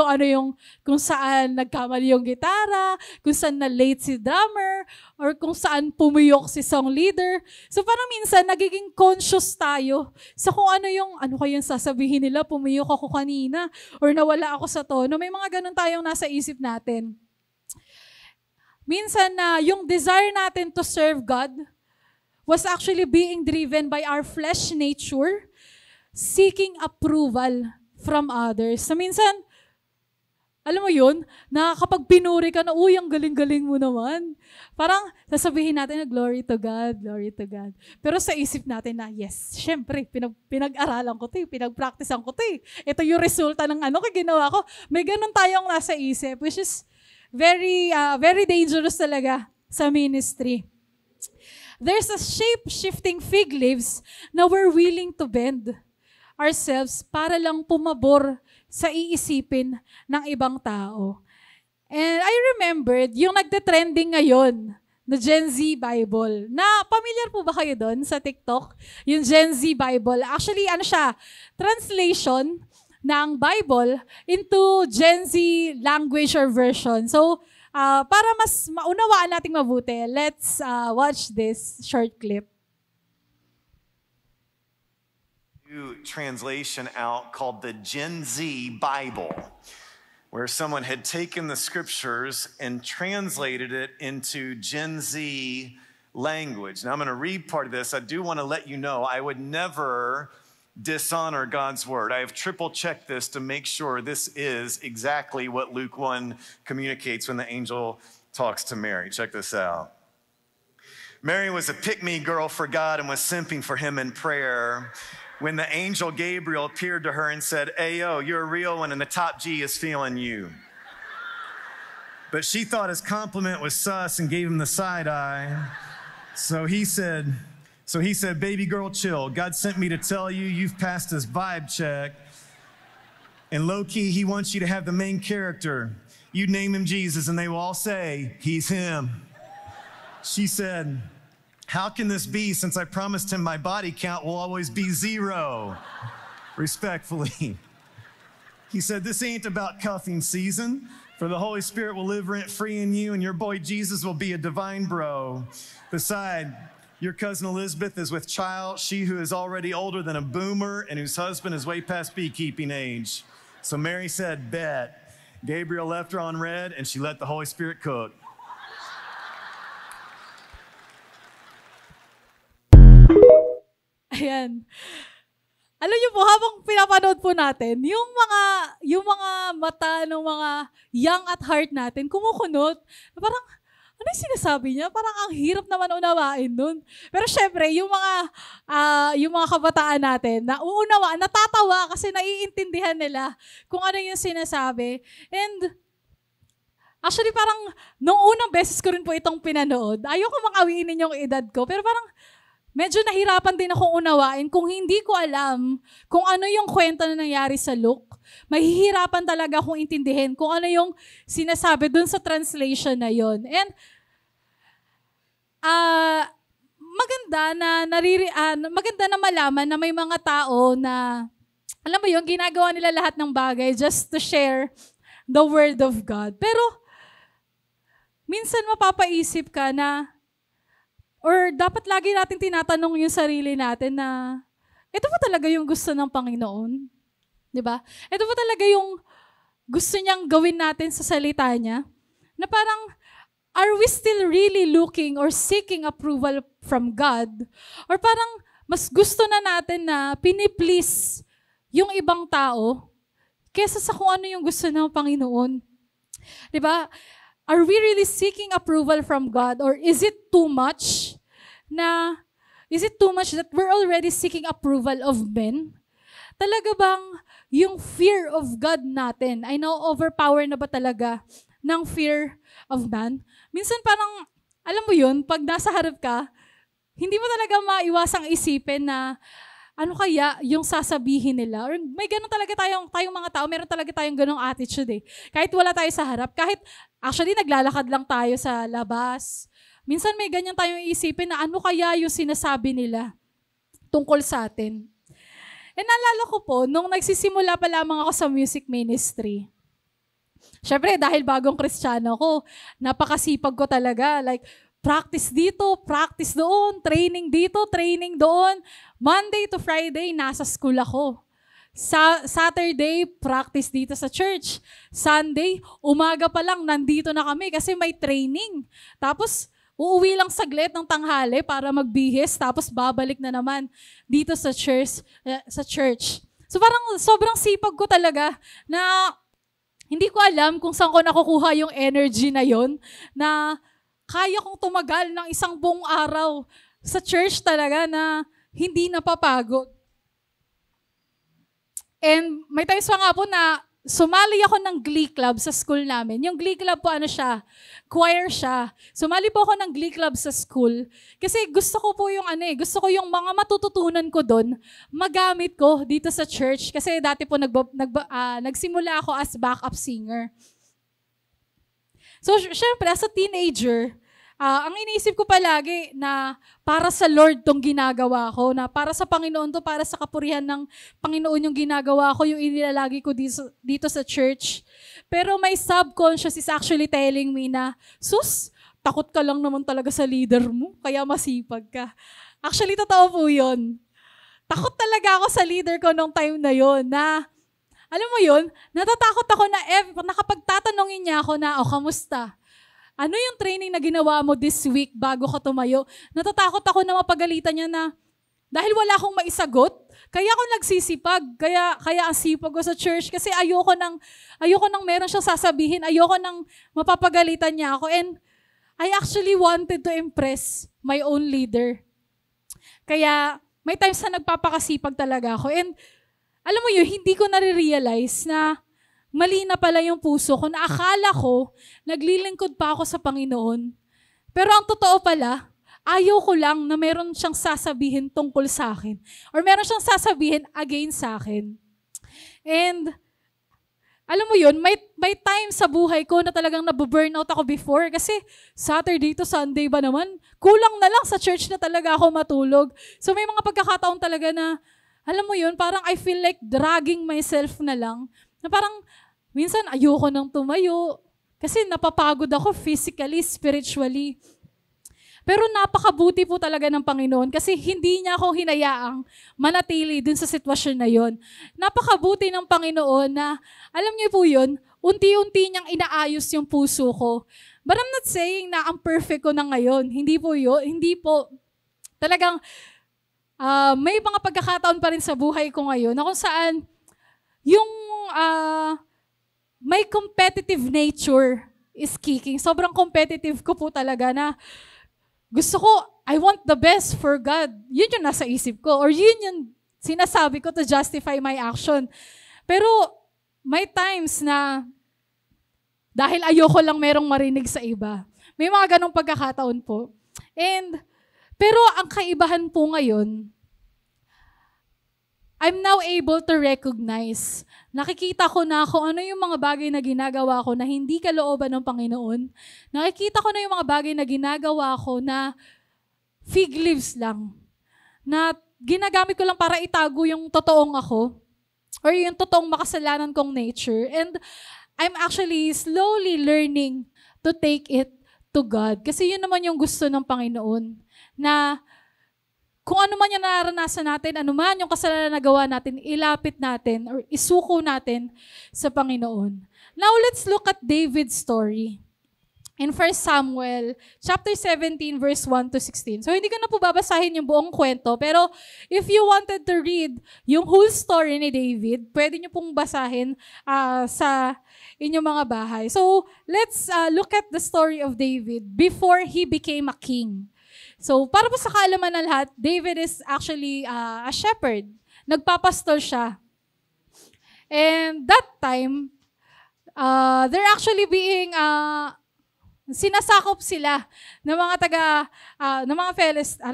kung saan nagkamali yung gitara, kung saan na-late si drummer, or kung saan pumiyok si song leader. So parang minsan nagiging conscious tayo sa kung ano kayang sasabihin nila, pumiyok ako kanina, or nawala ako sa tono. May mga ganun tayong nasa isip natin. Minsan na yung desire natin to serve God was actually being driven by our flesh nature, seeking approval from others. So minsan, alam mo yun, na kapag pinuri ka na, uy, ang galing-galing mo naman. Parang sasabihin natin na glory to God, glory to God. Pero sa isip natin na, yes, syempre, pinag-aralan ko ito, pinag-practicean ko ito. Ito yung resulta ng ginawa ko. May ganun tayong nasa isip, which is very, very dangerous talaga sa ministry. There's a shape-shifting fig leaves na we're willing to bend ourselves para lang pumabor sa iisipin ng ibang tao. And I remembered yung nagte-trending ngayon na Gen Z Bible. Na familiar po ba kayo doon sa TikTok? Yung Gen Z Bible. Actually, siya? Translation ng Bible into Gen Z language or version. So, para mas maunawaan nating mabuti, let's watch this short clip. New translation out called the Gen Z Bible, where someone had taken the scriptures and translated it into Gen Z language. Now I'm going to read part of this. I do want to let you know I would never dishonor God's word. I have triple checked this to make sure this is exactly what Luke 1 communicates when the angel talks to Mary. Check this out. Mary was a pick-me girl for God and was simping for him in prayer when the angel Gabriel appeared to her and said, "Ayo, you're a real one and the top G is feeling you." But she thought his compliment was sus and gave him the side eye. So he said, "Baby girl, chill. God sent me to tell you you've passed his vibe check. And low-key, he wants you to have the main character. You name him Jesus and they will all say, he's him." She said, "How can this be since I promised him my body count will always be 0? Respectfully. He said, "This ain't about cuffing season, for the Holy Spirit will live rent-free in you and your boy Jesus will be a divine bro. Besides, your cousin Elizabeth is with child, she who is already older than a boomer and whose husband is way past beekeeping age." So Mary said, "Bet." Gabriel left her on red and she let the Holy Spirit cook. Ayan. Alam niyo po, habang pinapanood po natin, yung mga mata ng mga young at heart natin, kumukunot. Parang, ano yung sinasabi niya? Parang ang hirap naman unawain nun. Pero syempre, yung mga kabataan natin, na uunawaan, natatawa kasi naiintindihan nila kung ano yung sinasabi. And actually, parang, nung unang beses ko rin po itong pinanood, ayoko mang-awiinin yung edad ko, pero parang, medyo nahirapan din akong unawain kung hindi ko alam kung ano yung kwento na nangyari sa Luke. Mahihirapan talaga akong intindihin kung ano yung sinasabi dun sa translation na yon. And maganda na malaman na may mga tao na, alam mo yung ginagawa nila lahat ng bagay just to share the Word of God. Pero minsan mapapaisip ka na, or dapat lagi natin tinatanong yung sarili natin na, ito ba talaga yung gusto ng Panginoon? Diba? Ito ba talaga yung gusto niyang gawin natin sa salita niya? Na parang, are we still really looking or seeking approval from God? Or parang mas gusto na natin na piniplease yung ibang tao kesa sa kung ano yung gusto ng Panginoon? Diba? Are we really seeking approval from God? Or is it too much that we're already seeking approval of men? Talaga bang yung fear of God natin ay na-overpower na ba talaga ng fear of man? Minsan parang, alam mo yun, pag nasa harap ka, hindi mo talaga maiwasang isipin na ano kaya yung sasabihin nila. Or may ganun talaga tayong mga tao, meron talaga tayong ganung attitude eh. Kahit wala tayo sa harap, kahit actually naglalakad lang tayo sa labas, minsan may ganyan tayong isipin na ano kaya yung sinasabi nila tungkol sa atin. And naalala ko po, nung nagsisimula pa lamang ako sa music ministry, syempre dahil bagong Kristiyano ko, napakasipag ko talaga. Like, practice dito, practice doon, training dito, training doon. Monday to Friday, nasa school ako. Saturday, practice dito sa church. Sunday, umaga pa lang, nandito na kami kasi may training. Tapos, uuwi lang saglit ng tanghali para magbihis, tapos babalik na naman dito sa church. So parang sobrang sipag ko talaga na hindi ko alam kung saan ko nakukuha yung energy na yon na kaya kong tumagal ng isang buong araw sa church talaga na hindi napapagod. And may times pa nga po na sumali ako ng Glee Club sa school namin. Yung Glee Club po, choir siya. Sumali po ako ng Glee Club sa school. Kasi gusto ko po yung yung mga matututunan ko doon, magamit ko dito sa church. Kasi dati po nagsimula ako as backup singer. So, syempre, as a teenager, ang iniisip ko palagi na para sa Lord tong ginagawa ko, na para sa Panginoon to, para sa kapurihan ng Panginoon yung ginagawa ko, yung inilalagi ko dito sa church. Pero my subconscious is actually telling me na, sus, takot ka lang naman talaga sa leader mo, kaya masipag ka. Actually, totoo po yun. Takot talaga ako sa leader ko nung time na yun, na, alam mo yun, natatakot ako na nakapagtatanungin niya ako na, kamusta? Ano yung training na ginawa mo this week bago ka tumayo? Natatakot ako na mapagalitan niya na dahil wala akong maisagot, kaya ako nagsisipag, kaya ang sipag ko sa church kasi ayoko nang meron siyang sasabihin, ayoko nang mapapagalitan niya ako. And I actually wanted to impress my own leader. Kaya may times na nagpapakasipag talaga ako. And alam mo yun, hindi ko nare-realize na mali na pala yung puso ko, na akala ko, naglilingkod pa ako sa Panginoon. Pero ang totoo pala, ayaw ko lang na meron siyang sasabihin tungkol sa akin. Or meron siyang sasabihin against sa akin. And, alam mo yun, may time sa buhay ko na talagang nabuburnout ako before. Kasi Saturday to Sunday ba naman, kulang na lang sa church na talaga ako matulog. So may mga pagkakataon talaga na, alam mo yun, parang I feel like dragging myself na lang. Na parang, minsan ayoko nang tumayo kasi napapagod ako physically, spiritually. Pero napakabuti po talaga ng Panginoon kasi hindi niya ako hinayaang manatili dun sa sitwasyon na yon. Napakabuti ng Panginoon na, alam niyo po yun, unti-unti niyang inaayos yung puso ko. But I'm not saying na ang perfect ko na ngayon. Hindi po yun. Hindi po. Talagang may mga pagkakataon pa rin sa buhay ko ngayon na kung saan yung may competitive nature is kicking. Sobrang competitive ko po talaga na gusto ko, I want the best for God. Yun yung nasa isip ko. Or yun yung sinasabi ko to justify my action. Pero may times na dahil ayoko lang merong marinig sa iba. May mga ganong pagkakataon po. Pero ang kaibahan po ngayon, I'm now able to recognize. Nakikita ko na kung ano yung mga bagay na ginagawa ko na hindi kalooban ng Panginoon. Nakikita ko na yung mga bagay na ginagawa ko na fig leaves lang. Na ginagamit ko lang para itago yung totoong ako or yung totoong makasalanan kong nature. And I'm actually slowly learning to take it to God. Kasi yun naman yung gusto ng Panginoon. Na kung ano man yung naranasan natin, ano man yung kasalanan na gawa natin, ilapit natin or isuko natin sa Panginoon. Now, let's look at David's story. in 1 Samuel chapter 17 verse 1 to 16. So hindi ko na po babasahin yung buong kwento, pero if you wanted to read yung whole story ni David, pwede nyo pong basahin sa inyong mga bahay. So let's look at the story of David before he became a king. So para po sa kaalaman ng lahat, David is actually a shepherd. Nagpapastor siya. And that time, they're actually being sinasakop sila ng mga ng mga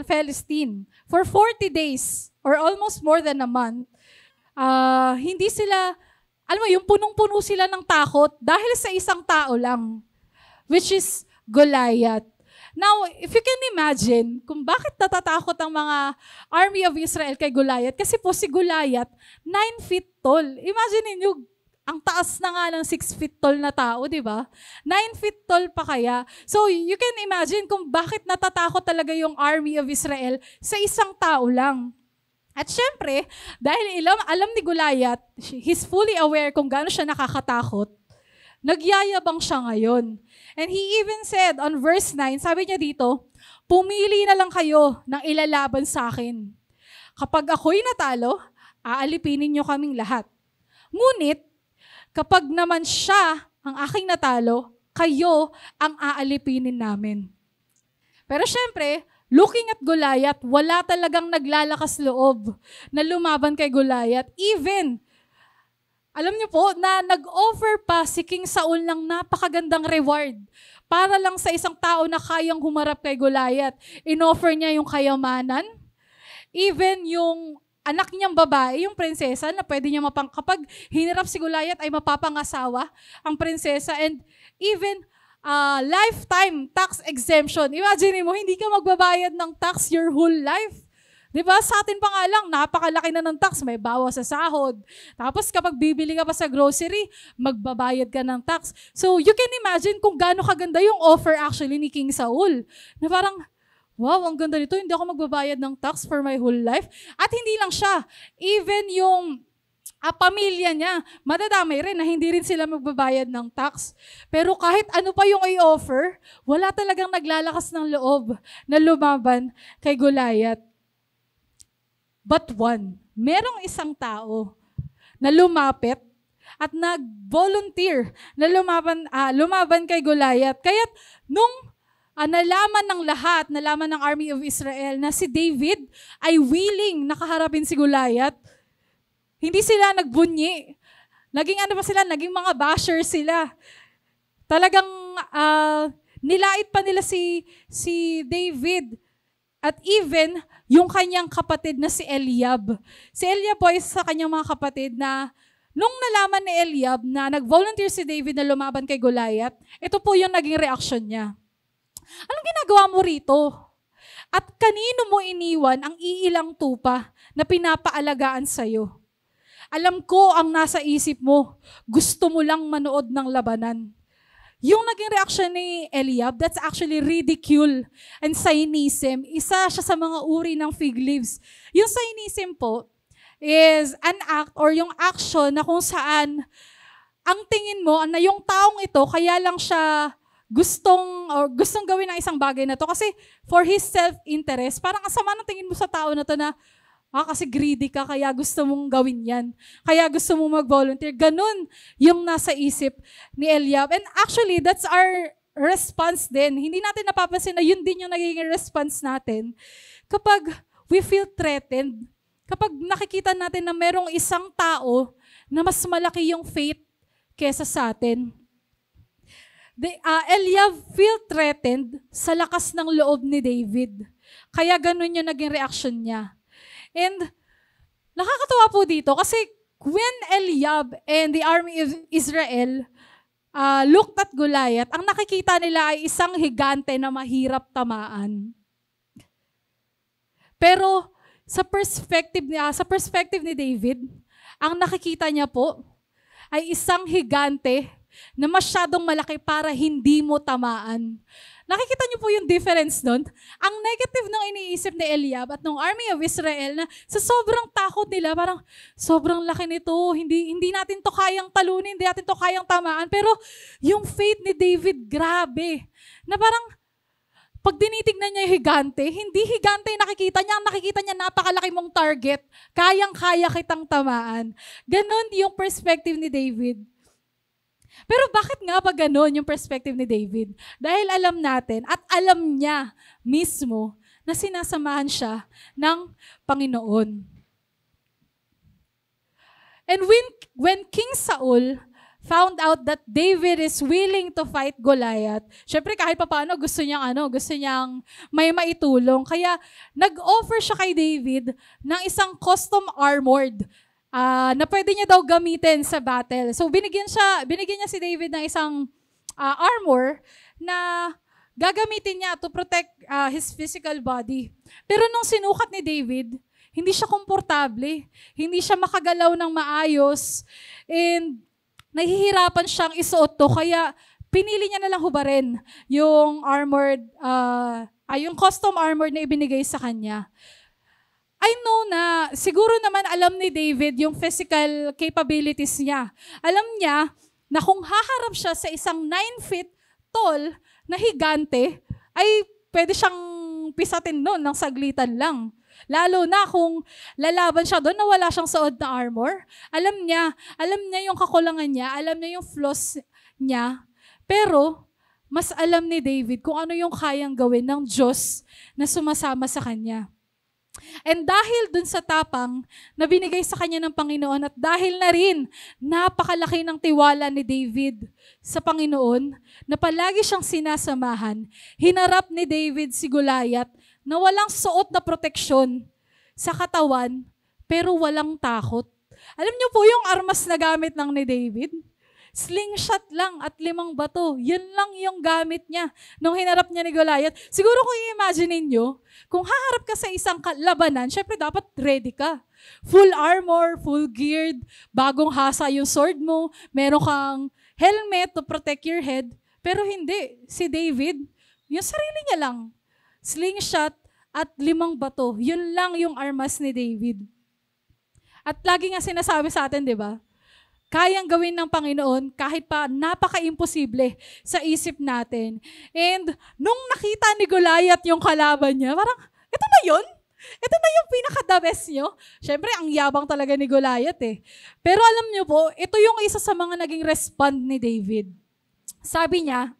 Philistine for 40 days or almost more than a month. Hindi sila, alam mo, yung punong-puno sila ng takot dahil sa isang tao lang, which is Goliath. Now, if you can imagine kung bakit natatakot ang mga army of Israel kay Goliath, kasi po si Goliath, 9 feet tall. Imagine niyo, ang taas na nga ng 6 feet tall na tao, di ba? 9 feet tall pa kaya. So, you can imagine kung bakit natatakot talaga yung army of Israel sa isang tao lang. At syempre, dahil alam ni Goliath, he's fully aware kung gaano siya nakakatakot, nagyayabang siya ngayon. And he even said on verse 9, sabi niya dito, pumili na lang kayo ng ilalaban sa akin. Kapag ako'y natalo, aalipinin niyo kaming lahat. Ngunit, kapag naman siya ang aking natalo, kayo ang aalipinin namin. Pero syempre, looking at Goliath, wala talagang naglalakas loob na lumaban kay Goliath. Even, alam niyo po, na nag-offer pa si King Saul ng napakagandang reward para lang sa isang tao na kayang humarap kay Goliath. In-offer niya yung kayamanan, even yung anak niyang babae, yung prinsesa, na pwede niya kapag hinirap si Goliath ay mapapangasawa ang prinsesa, and even lifetime tax exemption. Imagine mo, hindi ka magbabayad ng tax your whole life. Diba? Sa atin pa nga lang, napakalaki na ng tax, may bawas sa sahod. Tapos kapag bibili ka pa sa grocery, magbabayad ka ng tax. So you can imagine kung gaano kaganda yung offer actually ni King Saul. Na parang, wow, ang ganda nito, hindi ako magbabayad ng tax for my whole life. At hindi lang siya, even yung pamilya niya, madadamay rin na hindi rin sila magbabayad ng tax. Pero kahit ano pa yung i-offer, wala talagang naglalakas ng loob na lumaban kay Goliath. But one, merong isang tao na lumapit at nag-volunteer na lumaban kay Goliath. Kaya nung nalaman ng lahat, nalaman ng army of Israel na si David ay willing nakaharapin si Goliath, hindi sila nagbunyi. Naging naging mga basher sila. Talagang nilait pa nila si David. At even yung kanyang kapatid na si Eliab. Si Eliab po ay sa kanyang mga kapatid na nung nalaman ni Eliab na nag-volunteer si David na lumaban kay Goliath, ito po yung naging reaksyon niya. Anong ginagawa mo rito? At kanino mo iniwan ang iilang tupa na pinapaalagaan sa'yo? Alam ko ang nasa isip mo. Gusto mo lang manood ng labanan. Yung naging reaction ni Eliab, that's actually ridicule and cynicism. Isa siya sa mga uri ng fig leaves. Yung cynicism po is an act or yung action na kung saan ang tingin mo na yung taong ito kaya lang siya gustong gawin ng isang bagay na to kasi for his self-interest. Parang ang sama ng tingin mo sa tao na to na kasi greedy ka, kaya gusto mong gawin yan. Kaya gusto mong mag-volunteer. Ganun yung nasa isip ni Eliab. And actually, that's our response din. Hindi natin napapansin na yun din yung nagiging response natin. Kapag we feel threatened, kapag nakikita natin na merong isang tao na mas malaki yung faith kesa sa atin. Eliab feel threatened sa lakas ng loob ni David. Kaya ganun yung naging reaction niya. And nakakatuwa po dito kasi when Eliab and the army of Israel looked at Goliath, ang nakikita nila ay isang higante na mahirap tamaan. Pero sa perspective ni David, ang nakikita niya po ay isang higante na masyadong malaki para hindi mo tamaan. Nakikita niyo po yung difference doon? Ang negative ng iniisip ni Eliab at ng army of Israel na sa sobrang takot nila, parang sobrang laki nito, hindi natin to kayang talunin, hindi natin to kayang tamaan. Pero yung faith ni David, grabe. Na parang pag dinitignan niya yung higante, hindi higante yung nakikita niya. Ang nakikita niya, napakalaki mong target. Kayang-kaya kitang tamaan. Ganon yung perspective ni David. Pero bakit nga ba ganon yung perspective ni David? Dahil alam natin at alam niya mismo na sinasamahan siya ng Panginoon. And when King Saul found out that David is willing to fight Goliath, syempre kahit papaano gusto niyang may maitulong. Kaya nag-offer siya kay David ng isang custom armored na pwede niya daw gamitin sa battle. So binigyan niya si David ng isang armor na gagamitin niya to protect his physical body. Pero nung sinukat ni David, hindi siya komportable, hindi siya makagalaw ng maayos, and nahihirapan siyang isuot to, kaya pinili niya na lang hubarin yung yung custom armor na ibinigay sa kanya. I know na siguro naman alam ni David yung physical capabilities niya. Alam niya na kung haharap siya sa isang 9 feet tall na higante, ay pwede siyang pisatin nun ng saglitan lang. Lalo na kung lalaban siya doon na wala siyang suot na armor. Alam niya yung kakulangan niya, alam niya yung flaws niya. Pero, mas alam ni David kung ano yung kayang gawin ng Diyos na sumasama sa kanya. And dahil dun sa tapang na binigay sa kanya ng Panginoon at dahil na rin napakalaki ng tiwala ni David sa Panginoon na palagi siyang sinasamahan, hinarap ni David si Goliath na walang suot na proteksyon sa katawan pero walang takot. Alam niyo po yung armas na gamit lang ni David? Slingshot lang at 5 bato. Yun lang yung gamit niya nung hinarap niya ni Goliath. Siguro kung i-imagine niyo, kung haharap ka sa isang labanan, syempre dapat ready ka. Full armor, full geared, bagong hasa yung sword mo, meron kang helmet to protect your head. Pero hindi. Si David, yung sarili niya lang. Slingshot at 5 bato. Yun lang yung armas ni David. At lagi nga sinasabi sa atin, di ba? Kayang gawin ng Panginoon kahit pa napaka-imposible sa isip natin. And nung nakita ni Goliath yung kalaban niya, parang, ito na yun? Ito na yung pinaka-the best nyo? Siyempre, ang yabang talaga ni Goliath eh. Pero alam niyo po, ito yung isa sa mga naging respond ni David. Sabi niya,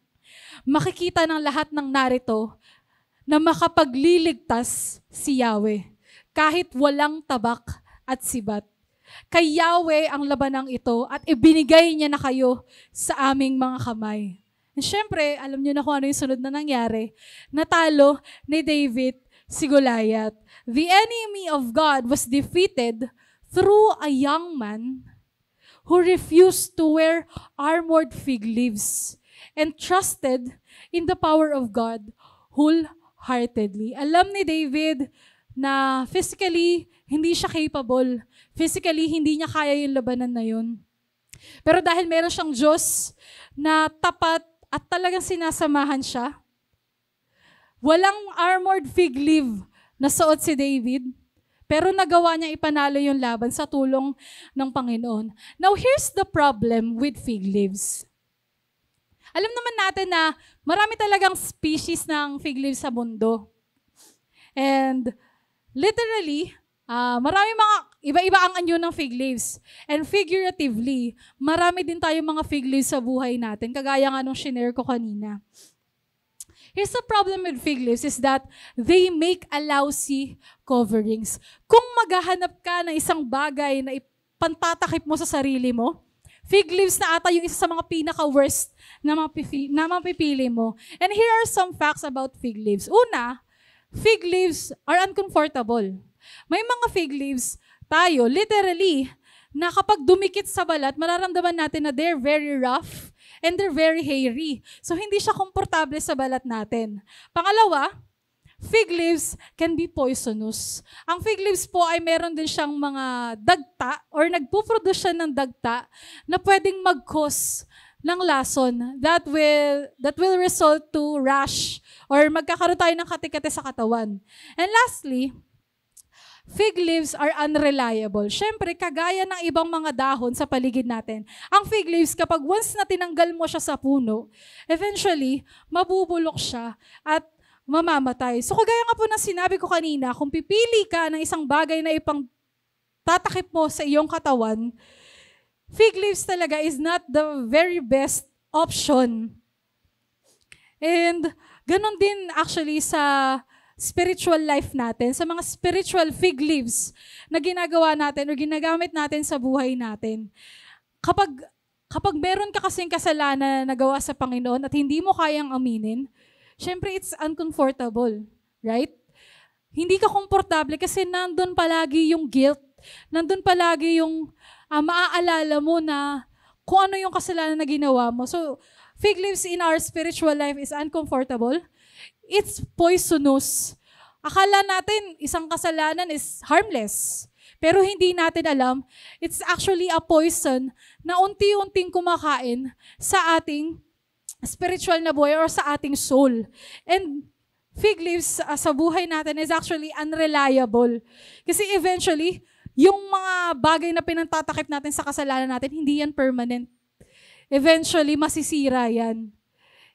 makikita ng lahat ng narito na makapagliligtas si Yahweh kahit walang tabak at sibat. Kay Yahweh ang labanang ito at ibinigay niya na kayo sa aming mga kamay. And syempre, alam niyo na kung ano yung sunod na nangyari. Natalo ni David si Goliath. The enemy of God was defeated through a young man who refused to wear armored fig leaves and trusted in the power of God wholeheartedly. Alam ni David na physically, hindi siya capable. Physically, hindi niya kaya yung labanan na yun. Pero dahil meron siyang Diyos na tapat at talagang sinasamahan siya, walang armored fig leaf na suot si David, pero nagawa niya ipanalo yung laban sa tulong ng Panginoon. Now, here's the problem with fig leaves. Alam naman natin na marami talagang species ng fig leaves sa mundo. And literally, marami mga iba-iba ang anyo ng fig leaves. And figuratively, marami din tayong mga fig leaves sa buhay natin, kagaya nga nung shinare ko kanina. Here's the problem with fig leaves is that they make a lousy coverings. Kung maghahanap ka ng isang bagay na ipantatakip mo sa sarili mo, fig leaves na ata yung isa sa mga pinaka-worst na mapipili mo. And here are some facts about fig leaves. Una, fig leaves are uncomfortable. May mga fig leaves tayo, literally, na kapag dumikit sa balat, mararamdaman natin na they're very rough and they're very hairy. So, hindi siya komportable sa balat natin. Pangalawa, fig leaves can be poisonous. Ang fig leaves po ay meron din siyang mga dagta or nagpuproduce siya ng dagta na pwedeng mag-cause ng lason that will result to rash or magkakaroon tayo ng kati-kati sa katawan. And lastly, fig leaves are unreliable. Siyempre, kagaya ng ibang mga dahon sa paligid natin, ang fig leaves, kapag once na tinanggal mo siya sa puno, eventually, mabubulok siya at mamamatay. So, kagaya nga po ng sinabi ko kanina, kung pipili ka ng isang bagay na ipang tatakip mo sa iyong katawan, fig leaves talaga is not the very best option. And ganon din actually sa spiritual life natin, sa mga spiritual fig leaves na ginagawa natin o ginagamit natin sa buhay natin. Kapag meron ka kasing kasalanan na nagawa sa Panginoon at hindi mo kayang aminin, syempre it's uncomfortable, right? Hindi ka komportable kasi nandun palagi yung guilt, nandun palagi yung maaalala mo na kung ano yung kasalanan na ginawa mo. So, fig leaves in our spiritual life is uncomfortable. It's poisonous. Akala natin isang kasalanan is harmless. Pero hindi natin alam, it's actually a poison na unti-unting kumakain sa ating spiritual na buhay or sa ating soul. And fig leaves sa buhay natin is actually unreliable. Kasi eventually, yung mga bagay na pinagtatakip natin sa kasalanan natin, hindi yan permanent. Eventually, masisira yan.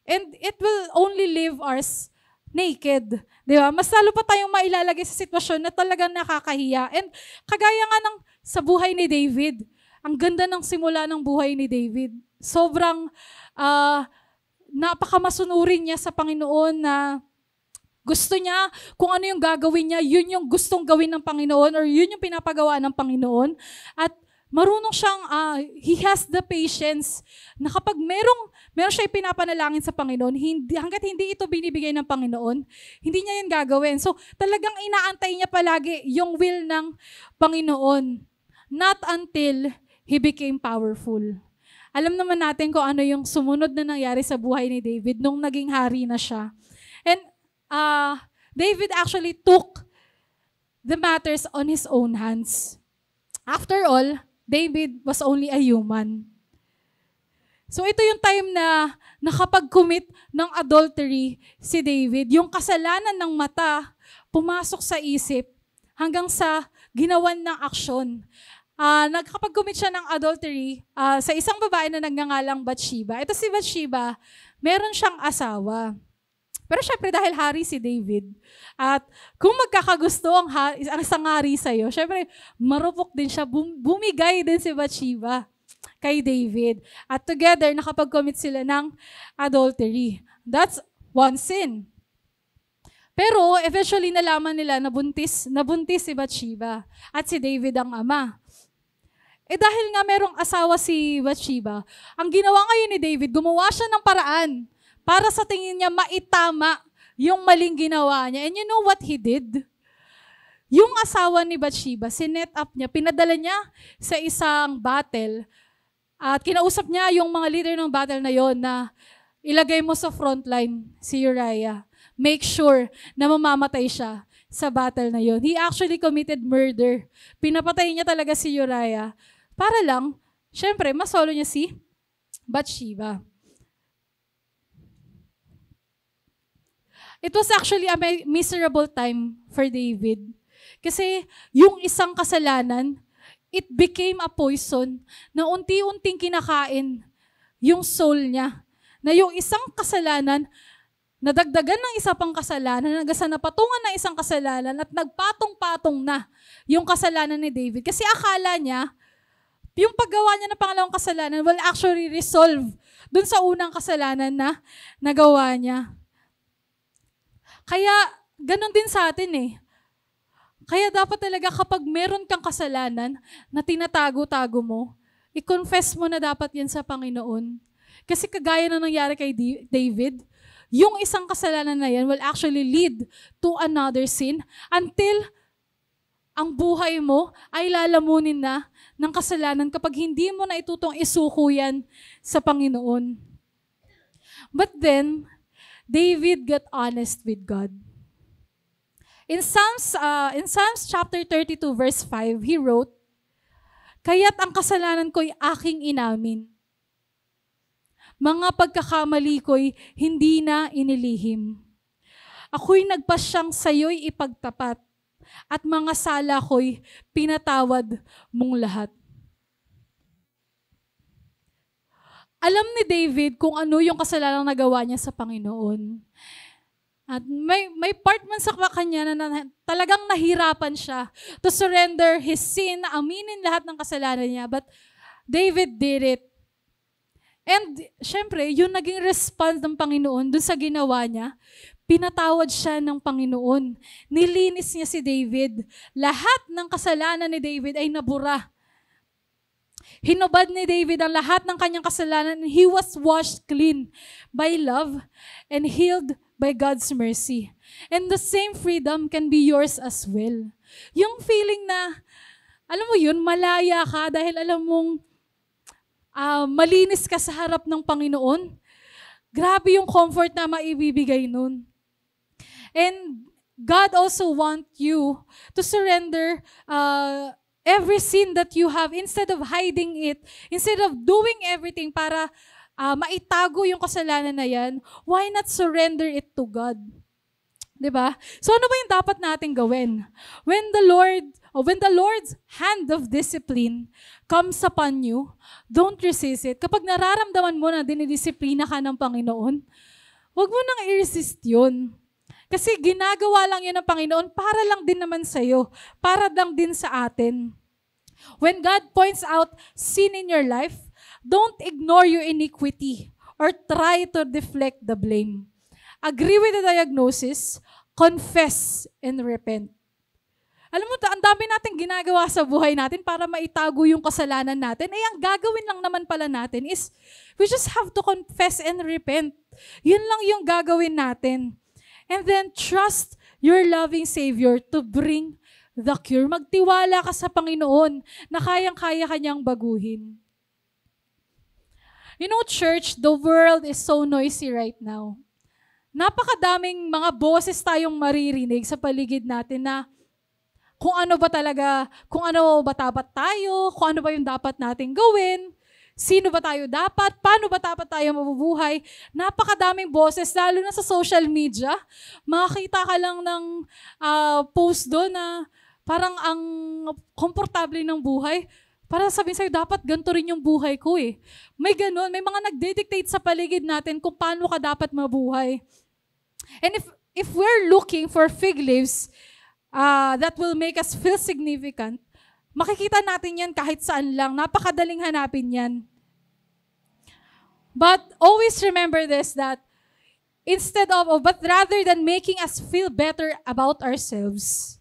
And it will only leave us naked. Di ba? Mas lalo pa tayong mailalagay sa sitwasyon na talagang nakakahiya. And kagaya nga sa buhay ni David, ang ganda ng simula ng buhay ni David. Sobrang napakamasunurin niya sa Panginoon na gusto niya, kung ano yung gagawin niya, yun yung gustong gawin ng Panginoon or yun yung pinapagawa ng Panginoon. At marunong siyang, he has the patience na kapag meron siya ipinapanalangin sa Panginoon, hanggat hindi ito binibigay ng Panginoon, hindi niya yun gagawin. So talagang inaantay niya palagi yung will ng Panginoon. Not until he became powerful. Alam naman natin kung ano yung sumunod na nangyari sa buhay ni David nung naging hari na siya. And David actually took the matters on his own hands. After all, David was only a human. So ito yung time na nakapag-commit ng adultery si David. Yung kasalanan ng mata, pumasok sa isip hanggang sa ginawan ng aksyon. Nakapag-commit siya ng adultery sa isang babae na nagngangalang Bathsheba. Ito si Bathsheba, meron siyang asawa. Pero syempre dahil hari si David, at kung magkakagusto ang isang hari sa'yo, syempre marupok din siya, bumigay din si Bathsheba kay David. At together, nakapag-commit sila ng adultery. That's one sin. Pero eventually nalaman nila na buntis si Bathsheba at si David ang ama. Dahil nga merong asawa si Bathsheba, ang ginawa ngayon ni David, gumawa siya ng paraan para sa tingin niya maitama yung maling ginawa niya. And you know what he did? Yung asawa ni Bathsheba, sinet up niya, pinadala niya sa isang battle at kinausap niya yung mga leader ng battle na yon na ilagay mo sa frontline si Uriah. Make sure na mamamatay siya sa battle na yon. He actually committed murder. Pinapatay niya talaga si Uriah para lang, syempre, masolo niya si Bathsheba. It was actually a miserable time for David. Kasi yung isang kasalanan, it became a poison na unti-unting kinakain yung soul niya. Na yung isang kasalanan, nadagdagan ng isa pang kasalanan, napatungan ng isang kasalanan at nagpatong-patong na yung kasalanan ni David. Kasi akala niya, yung paggawa niya ng pangalawang kasalanan will actually resolve dun sa unang kasalanan na nagawa niya. Kaya, ganun din sa atin eh. Kaya dapat talaga kapag meron kang kasalanan na tinatago-tago mo, i-confess mo na dapat yan sa Panginoon. Kasi kagaya na nangyari kay David, yung isang kasalanan na yan will actually lead to another sin until ang buhay mo ay lalamunin na ng kasalanan kapag hindi mo na itutong isuko yan sa Panginoon. But then, David got honest with God. In Psalms chapter 32 verse 5, he wrote, "Kaya't ang kasalanan ko'y aking inamin. Mga pagkakamali ko'y hindi na inilihim. Ako'y nagpasyang sa'yo'y ipagtapat, at mga sala ko'y pinatawad mong lahat. Alam ni David kung ano yung kasalanang nagawa niya sa Panginoon. At may part man sa kanya na talagang nahirapan siya to surrender his sin, aminin lahat ng kasalanan niya. But David did it. And syempre, yung naging response ng Panginoon dun sa ginawa niya, pinatawad siya ng Panginoon. Nilinis niya si David. Lahat ng kasalanan ni David ay nabura. Hinubad ni David ang lahat ng kanyang kasalanan. He was washed clean by love and healed by God's mercy. And the same freedom can be yours as well. Yung feeling na, alam mo yun, malaya ka dahil alam mong malinis ka sa harap ng Panginoon. Grabe yung comfort na maibibigay nun. And God also wants you to surrender every sin that you have instead of hiding it, instead of doing everything para maitago yung kasalanan na yan, why not surrender it to God? Diba? So ano ba yung dapat natin gawin? When the Lord's hand of discipline comes upon you, don't resist it. Kapag nararamdaman mo na dinidisiplina ka ng Panginoon, huwag mo nang i-resist yun. Kasi ginagawa lang yun ng Panginoon para lang din naman sa'yo, para lang din sa atin. When God points out sin in your life, don't ignore your iniquity or try to deflect the blame. Agree with the diagnosis, confess, and repent. Alam mo, ang dami natin ginagawa sa buhay natin para maitago yung kasalanan natin. Ang gagawin lang naman pala natin is, we just have to confess and repent. Yun lang yung gagawin natin. And then, trust your loving Savior to bring the cure. Magtiwala ka sa Panginoon na kayang-kaya kanyang baguhin. You know, church, the world is so noisy right now. Napakadaming mga boses tayong maririnig sa paligid natin na kung ano ba dapat tayo, kung ano ba yung dapat nating gawin, sino ba tayo dapat, paano ba dapat tayo mabubuhay. Napakadaming boses, lalo na sa social media. Makakita ka lang ng post doon na parang ang komportable ng buhay. Para sabihin sa'yo, dapat ganito rin yung buhay ko eh. May ganun, may mga nagdedictate sa paligid natin kung paano ka dapat mabuhay. And if we're looking for fig leaves that will make us feel significant, makikita natin yan kahit saan lang. Napakadaling hanapin yan. But always remember this, that but rather than making us feel better about ourselves,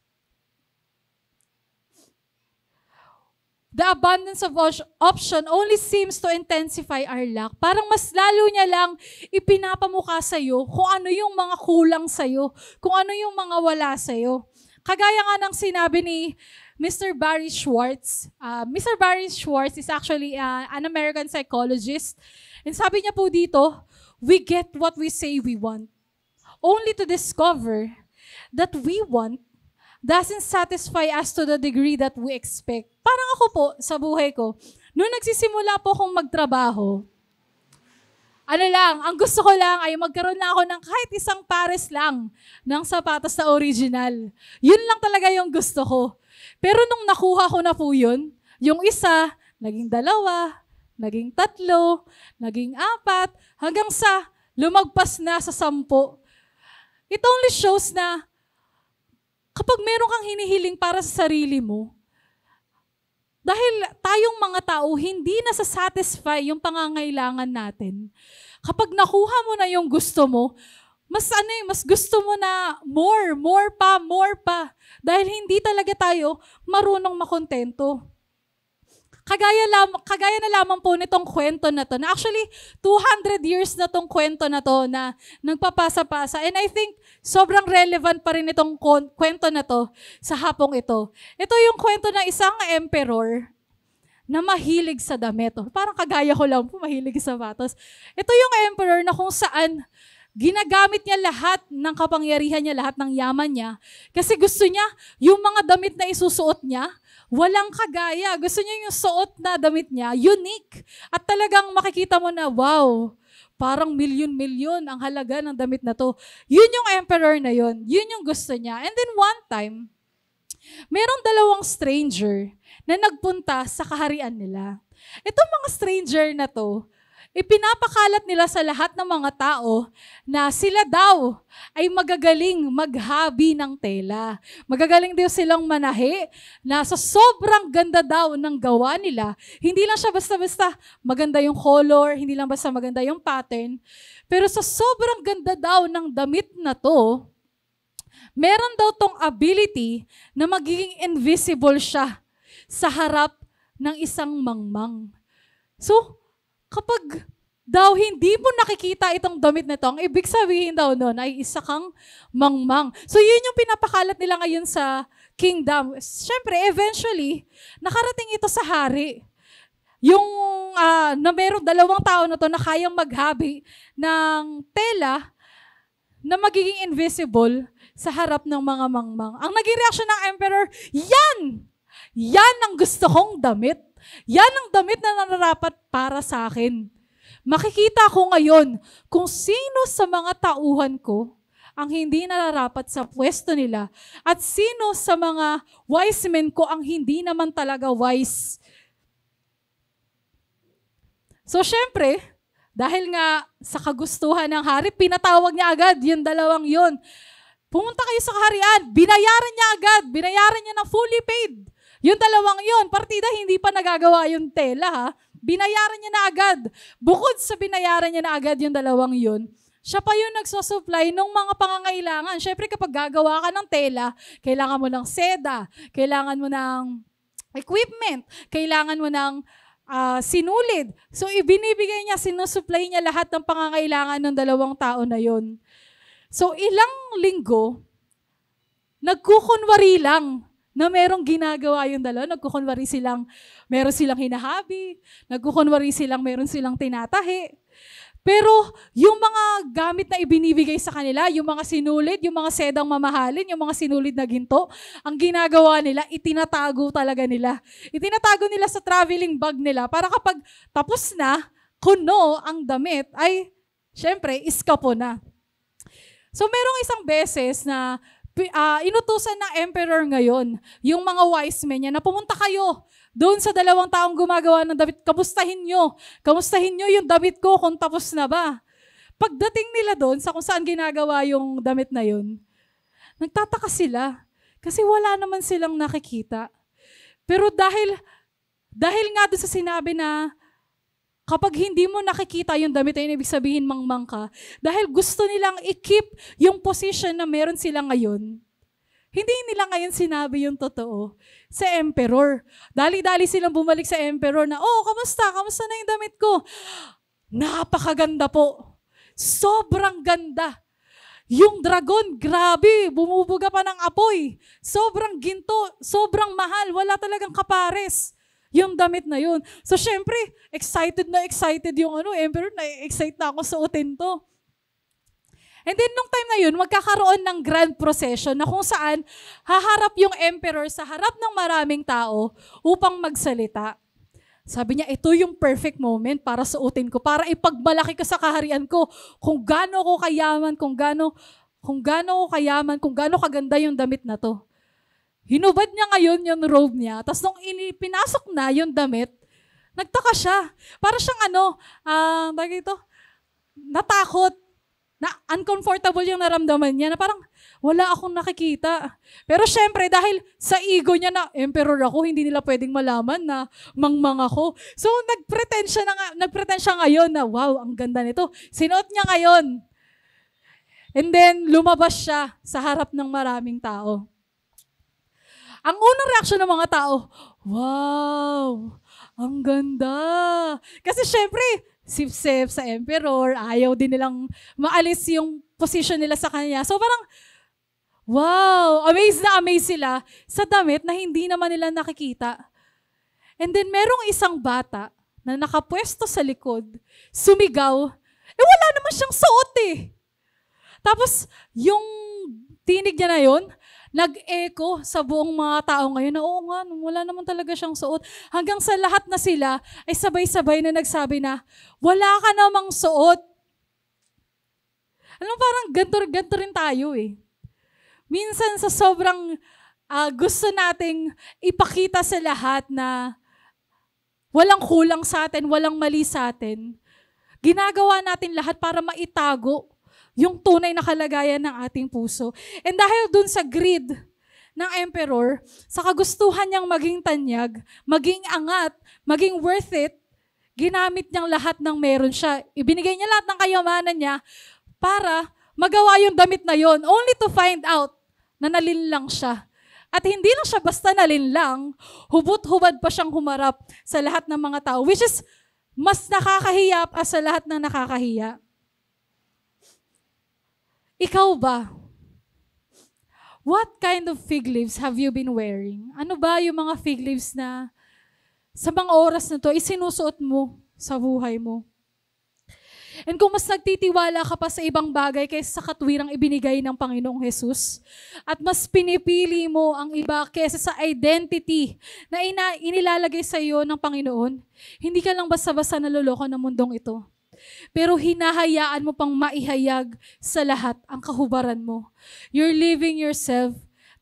the abundance of option only seems to intensify our lack. Parang mas lalo niya lang ipinapamukha sa'yo kung ano yung mga kulang sa'yo, kung ano yung mga wala sa'yo. Kagaya nga ng sinabi ni Mr. Barry Schwartz. Mr. Barry Schwartz is actually an American psychologist. And sabi niya po dito, we get what we say we want, only to discover that we want doesn't satisfy us to the degree that we expect. Parang ako po, sa buhay ko, noong nagsisimula po akong magtrabaho, ang gusto ko lang ay magkaroon na ako ng kahit isang pares lang ng sapatos na original. Yun lang talaga yung gusto ko. Pero nung nakuha ko na po yun, yung isa, naging 2, naging 3, naging 4, hanggang sa lumagpas na sa 10. It only shows na kapag meron kang hinihiling para sa sarili mo, dahil tayong mga tao, hindi nasasatisfy yung pangangailangan natin. Kapag nakuha mo na yung gusto mo, mas gusto mo na more pa. Dahil hindi talaga tayo marunong makontento. Kagaya na lamang po nitong kwento na to. Na actually, 200 years na tong kwento na to na nagpapasa-pasa. And I think sobrang relevant pa rin itong kwento na to sa hapong ito. Ito yung kwento ng isang emperor na mahilig sa damit. Parang kagaya ko lang po, mahilig sa sapatos. Ito yung emperor na kung saan ginagamit niya lahat ng kapangyarihan niya, lahat ng yaman niya. Kasi gusto niya, yung mga damit na isusuot niya, walang kagaya. Gusto niya yung suot na damit niya, unique. At talagang makikita mo na, wow, Parang milyon-milyon ang halaga ng damit na to. Yun yung emperor na yun. Yun yung gusto niya. And then one time, merong dalawang stranger na nagpunta sa kaharian nila. Itong mga stranger na to, ipinapakalat nila sa lahat ng mga tao na sila daw ay magagaling maghabi ng tela. Magagaling daw silang manahi na sa sobrang ganda daw ng gawa nila. Hindi lang siya basta-basta maganda yung color, hindi lang basta maganda yung pattern. Pero sa sobrang ganda daw ng damit na to, meron daw tong ability na magiging invisible siya sa harap ng isang mangmang. So, kapag daw hindi mo nakikita itong damit na ito, ang ibig sabihin daw nun ay isa kang mangmang. So yun yung pinapakalat nila ngayon sa kingdom. Siyempre, eventually, nakarating ito sa hari. Yung na merong dalawang tao na to na kayang maghabi ng tela na magiging invisible sa harap ng mga mangmang. Ang naging reaction ng emperor, yan! Yan ang gusto kong damit. Yan ang damit na nararapat para sa akin. Makikita ko ngayon kung sino sa mga tauhan ko ang hindi nararapat sa pwesto nila at sino sa mga wise men ko ang hindi naman talaga wise. So syempre, dahil nga sa kagustuhan ng hari, pinatawag niya agad yung dalawang yun. Pumunta kayo sa kaharian, binayaran niya agad, binayaran niya na fully paid. Yung dalawang yun, partida hindi pa nagagawa yung tela ha. Binayaran niya na agad. Bukod sa binayaran niya na agad yung dalawang yun, siya pa yung nagsusupply ng mga pangangailangan. Siyempre kapag gagawa ka ng tela, kailangan mo ng seda, kailangan mo ng equipment, kailangan mo ng sinulid. So ibinibigay niya, sinusupply niya lahat ng pangangailangan ng dalawang tao na yun. So ilang linggo, nagkukunwari lang na merong ginagawa yung dalawa. Nagkukunwari silang, meron silang hinahabi. Nagkukunwari silang, meron silang tinatahi. Pero yung mga gamit na ibinibigay sa kanila, yung mga sinulid, yung mga sedang mamahalin, yung mga sinulid na ginto, ang ginagawa nila, itinatago talaga nila. Itinatago nila sa traveling bag nila para kapag tapos na, kuno ang damit, ay syempre, iskapo na. So merong isang beses na inutusan ng emperor ngayon, yung mga wise men niya, na pumunta kayo doon sa dalawang taong gumagawa ng damit, kamustahin nyo yung damit ko kung tapos na ba. Pagdating nila doon sa kung saan ginagawa yung damit na yun, nagtataka sila kasi wala naman silang nakikita. Pero dahil nga doon sa sinabi na kapag hindi mo nakikita yung damit, ay ibig sabihin mangmang ka. Dahil gusto nilang i-keep yung position na meron sila ngayon. Hindi nila ngayon sinabi yung totoo sa emperor. Dali-dali silang bumalik sa emperor na, kamusta? Kamusta na yung damit ko? Napakaganda po. Sobrang ganda. Yung dragon, grabe, bumubuga pa ng apoy. Sobrang ginto, sobrang mahal, wala talagang kapares. Yung damit na yun. So, syempre, excited yung emperor, na-excite na ako suotin to. And then, nung time na yun, magkakaroon ng grand procession na kung saan haharap yung emperor sa harap ng maraming tao upang magsalita. Sabi niya, ito yung perfect moment para suotin ko, para ipagmalaki ko sa kaharian ko kung gaano ko kayaman, kung gaano kaganda yung damit na to. Hinubad niya ngayon yung robe niya. Tapos nung pinasok na yung damit, nagtaka siya. Para siyang natakot. Na uncomfortable yung naramdaman niya. Na parang wala akong nakikita. Pero syempre, dahil sa ego niya na emperor ako, hindi nila pwedeng malaman na mangmang ako. So nagpretend siya ngayon na wow, ang ganda nito. Sinuot niya ngayon. And then lumabas siya sa harap ng maraming tao. Ang unang reaksyon ng mga tao, wow, ang ganda. Kasi syempre, sip-sip sa emperor, ayaw din nilang maalis yung position nila sa kanya. So parang, wow, amazed sila sa damit na hindi naman nila nakikita. And then merong isang bata na nakapwesto sa likod, sumigaw, wala naman siyang suot eh. Tapos, yung tinig niya na yun, nag-echo sa buong mga tao ngayon na oo nga, wala naman talaga siyang suot. Hanggang sa lahat na sila ay sabay-sabay na nagsabi na, wala ka namang suot. Alam mo, parang ganito rin tayo eh. Minsan sa sobrang gusto nating ipakita sa lahat na walang kulang sa atin, walang mali sa atin, ginagawa natin lahat para maitago yung tunay na kalagayan ng ating puso. And dahil dun sa greed ng emperor, sa kagustuhan niyang maging tanyag, maging angat, maging worth it, ginamit niyang lahat ng meron siya. Ibinigay niya lahat ng kayamanan niya para magawa yung damit na yon, only to find out na nalinlang siya. At hindi lang siya basta nalinlang, hubot-hubad pa siyang humarap sa lahat ng mga tao, which is mas nakakahiya pa sa lahat ng nakakahiya. Ikaw ba? What kind of fig leaves have you been wearing? Ano ba yung mga fig leaves na sa mga oras na to, isinusuot mo sa buhay mo? And kung mas nagtitiwala ka pa sa ibang bagay kaysa sa katwirang ibinigay ng Panginoong Jesus, at mas pinipili mo ang iba kaysa sa identity na inilalagay sa iyo ng Panginoon, hindi ka lang basta-basta naloloko ng mundong ito. Pero hinahayaan mo pang maihayag sa lahat ang kahubaran mo. You're leaving yourself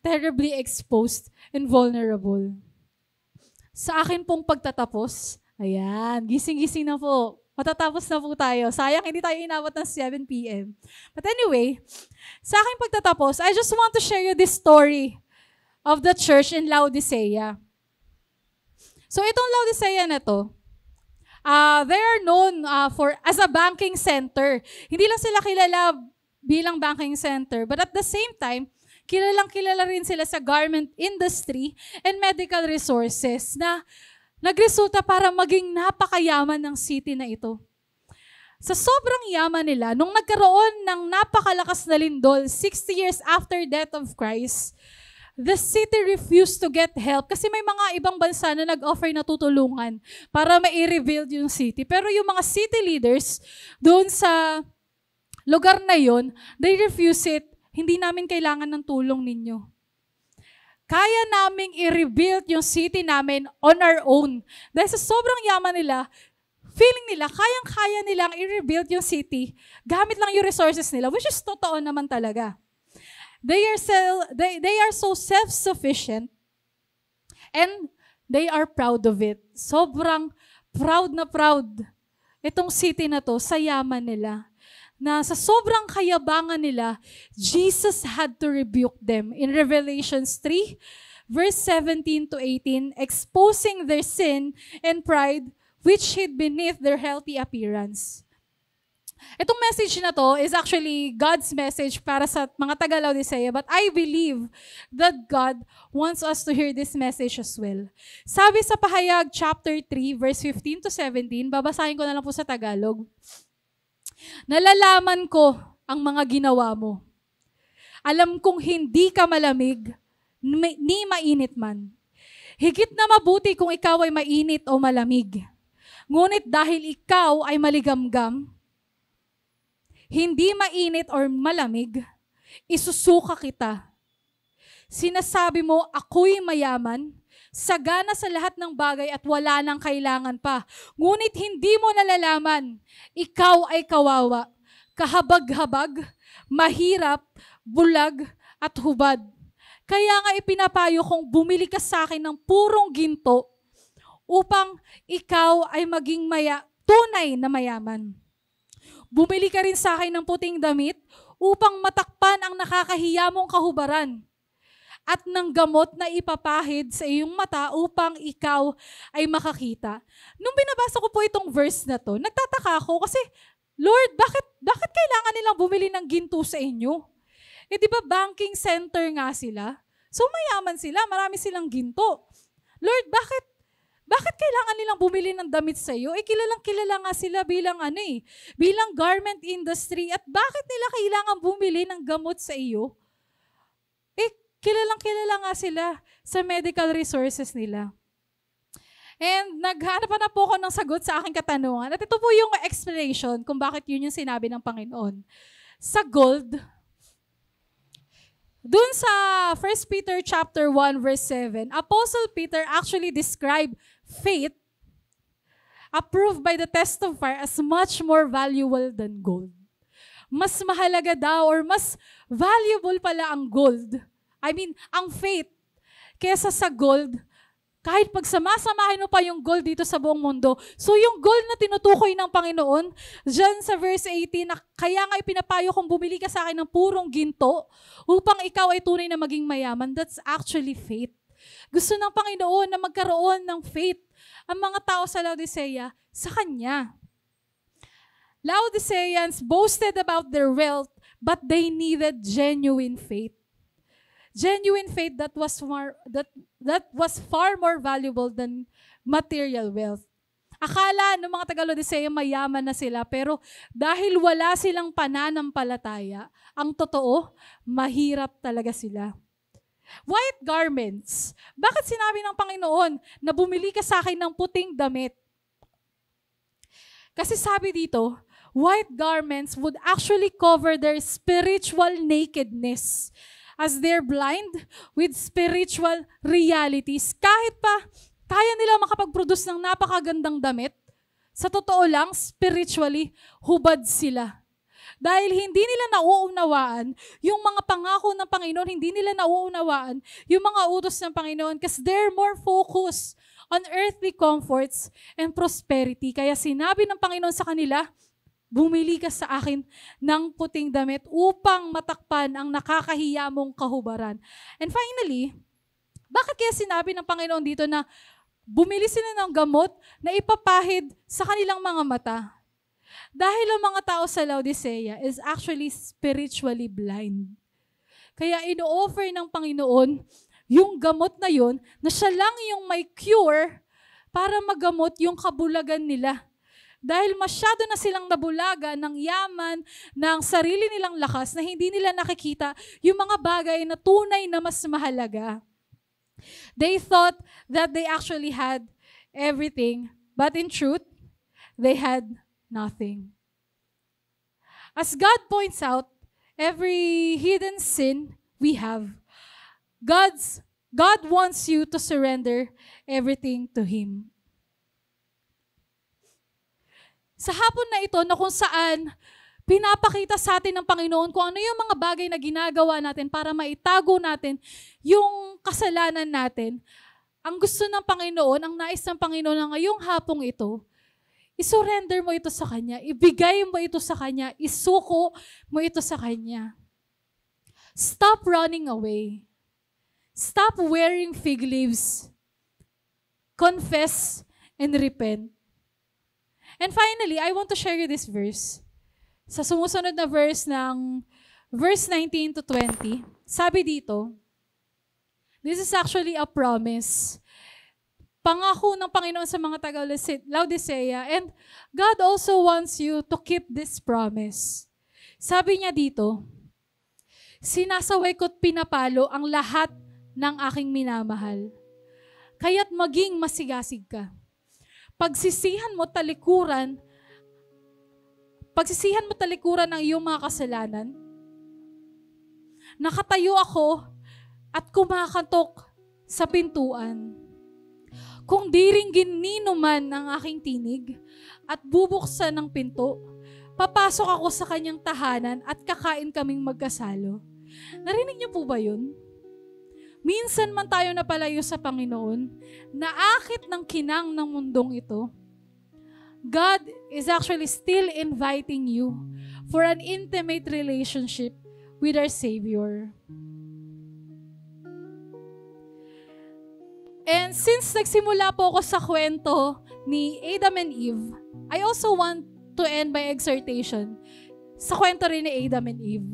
terribly exposed and vulnerable. Sa akin pong pagtatapos, ayan, gising-gising na po. Matatapos na po tayo. Sayang, hindi tayo inabot ng 7 p.m. But anyway, sa aking pagtatapos, I just want to share you this story of the church in Laodicea. So itong Laodicea na to, they are known as a banking center. Hindi lang sila kilala bilang banking center, but at the same time, kilala rin sila sa garment industry and medical resources na nagresulta para maging napakayaman ng city na ito. Sa sobrang yaman nila, nung nagkaroon ng napakalakas na lindol, 60 years after death of Christ, the city refused to get help kasi may mga ibang bansa na nag-offer na tutulungan para ma-rebuild yung city. Pero yung mga city leaders doon sa lugar na yon, they refuse it. Hindi namin kailangan ng tulong ninyo. Kaya naming i-rebuild yung city namin on our own. Dahil sa sobrang yaman nila, feeling nila, kayang-kaya nilang i-rebuild yung city gamit lang yung resources nila, which is totoo naman talaga. They are so self-sufficient and they are proud of it. Sobrang proud na proud itong city na to sa yaman nila. Na sa sobrang kayabangan nila, Jesus had to rebuke them. In Revelations 3, verse 17 to 18, exposing their sin and pride which hid beneath their healthy appearance. Itong message na to is actually God's message para sa mga taga-Laodicea, but I believe that God wants us to hear this message as well. Sabi sa Pahayag chapter 3, verse 15 to 17, babasahin ko na lang po sa Tagalog. Nalalaman ko ang mga ginawa mo. Alam kong hindi ka malamig, ni mainit man. Higit na mabuti kung ikaw ay mainit o malamig. Ngunit dahil ikaw ay maligamgam, hindi mainit or malamig, isusuka kita. Sinasabi mo, ako'y mayaman, sagana sa lahat ng bagay at wala nang kailangan pa. Ngunit hindi mo nalalaman, ikaw ay kawawa, kahabag-habag, mahirap, bulag, at hubad. Kaya nga ipinapayo kong bumili ka sa akin ng purong ginto upang ikaw ay maging tunay na mayaman. Bumili ka rin sa akin ng puting damit upang matakpan ang nakakahiya mong kahubaran at ng gamot na ipapahid sa iyong mata upang ikaw ay makakita. Nung binabasa ko po itong verse na to, nagtataka ako kasi, Lord, bakit kailangan nilang bumili ng ginto sa inyo? Eh di ba banking center nga sila? So mayaman sila, marami silang ginto. Lord, bakit kailangan nilang bumili ng damit sa iyo? Eh kilalang-kilala nga sila bilang garment industry, at bakit nila kailangan bumili ng gamot sa iyo? Kilalang-kilala nga sila sa medical resources nila. And naghanap na po ako ng sagot sa aking katanungan. At ito po yung explanation kung bakit yun yung sinabi ng Panginoon. Sa gold, dun sa 1 Peter chapter 1 verse 7, Apostle Peter actually described faith approved by the test of fire as much more valuable than gold. mas mahalaga daw or mas valuable pala ang gold. Ang faith kesa sa gold. Kahit pagsamasamahin mo pa yung gold dito sa buong mundo. So yung gold na tinutukoy ng Panginoon, dyan sa verse 18, na kaya nga ipinapayo kung bumili ka sa akin ng purong ginto upang ikaw ay tunay na maging mayaman, that's actually faith. Gusto ng Panginoon na magkaroon ng faith ang mga tao sa Laodicea sa Kanya. Laodiceans boasted about their wealth, but they needed genuine faith. Genuine faith that was far more valuable than material wealth. Akala ng mga taga-Laodicea mayaman na sila, pero dahil wala silang pananampalataya, ang totoo, mahirap talaga sila. White garments. Bakit sinabi ng Panginoon na bumili ka sa akin ng puting damit? Kasi sabi dito, white garments would actually cover their spiritual nakedness, as they're blind with spiritual realities. Kahit pa kaya nila makapag-produce ng napakagandang damit, sa totoo lang, spiritually, hubad sila. Dahil hindi nila nauunawaan yung mga pangako ng Panginoon, hindi nila nauunawaan yung mga utos ng Panginoon kasi they're more focused on earthly comforts and prosperity. Kaya sinabi ng Panginoon sa kanila, bumili ka sa akin ng puting damit upang matakpan ang nakakahiya mong kahubaran. And finally, bakit kaya sinabi ng Panginoon dito na bumili sila ng gamot na ipapahid sa kanilang mga mata? Dahil ang mga tao sa Laodicea is actually spiritually blind. Kaya ino-offer ng Panginoon yung gamot na yun na siya lang yung may cure para magamot yung kabulagan nila. Dahil masyado na silang nabulaga ng yaman, ng sarili nilang lakas na hindi nila nakikita yung mga bagay na tunay na mas mahalaga. They thought that they actually had everything, but in truth, they had nothing. As God points out, every hidden sin we have, God wants you to surrender everything to Him. Sa hapon na ito na kung saan pinapakita sa atin ng Panginoon kung ano yung mga bagay na ginagawa natin para maitago natin yung kasalanan natin, ang gusto ng Panginoon, ang nais ng Panginoon na ngayong hapong ito, isurrender mo ito sa Kanya, ibigay mo ito sa Kanya, isuko mo ito sa Kanya. Stop running away. Stop wearing fig leaves. Confess and repent. And finally, I want to share you this verse. Sa sumusunod na verse ng verse 19 to 20, sabi dito, this is actually a promise. Pangako ng Panginoon sa mga taga-Laodicea, and God also wants you to keep this promise. Sabi niya dito, sinasaway ko't pinapalo ang lahat ng aking minamahal, kaya't maging masigasig ka. Pagsisihan mo talikuran ng iyong mga kasalanan. Nakatayo ako at kumakantok sa pintuan. Kung diringgin nino man ang aking tinig at bubuksan ng pinto, papasok ako sa kanyang tahanan at kakain kaming magkasalo. Narinig niyo po ba yun? Minsan man tayo napalayo sa Panginoon, naakit ng kinang ng mundong ito, God is actually still inviting you for an intimate relationship with our Savior. And since nagsimula po ako sa kwento ni Adam and Eve, I also want to end by exhortation sa kwento rin ni Adam and Eve.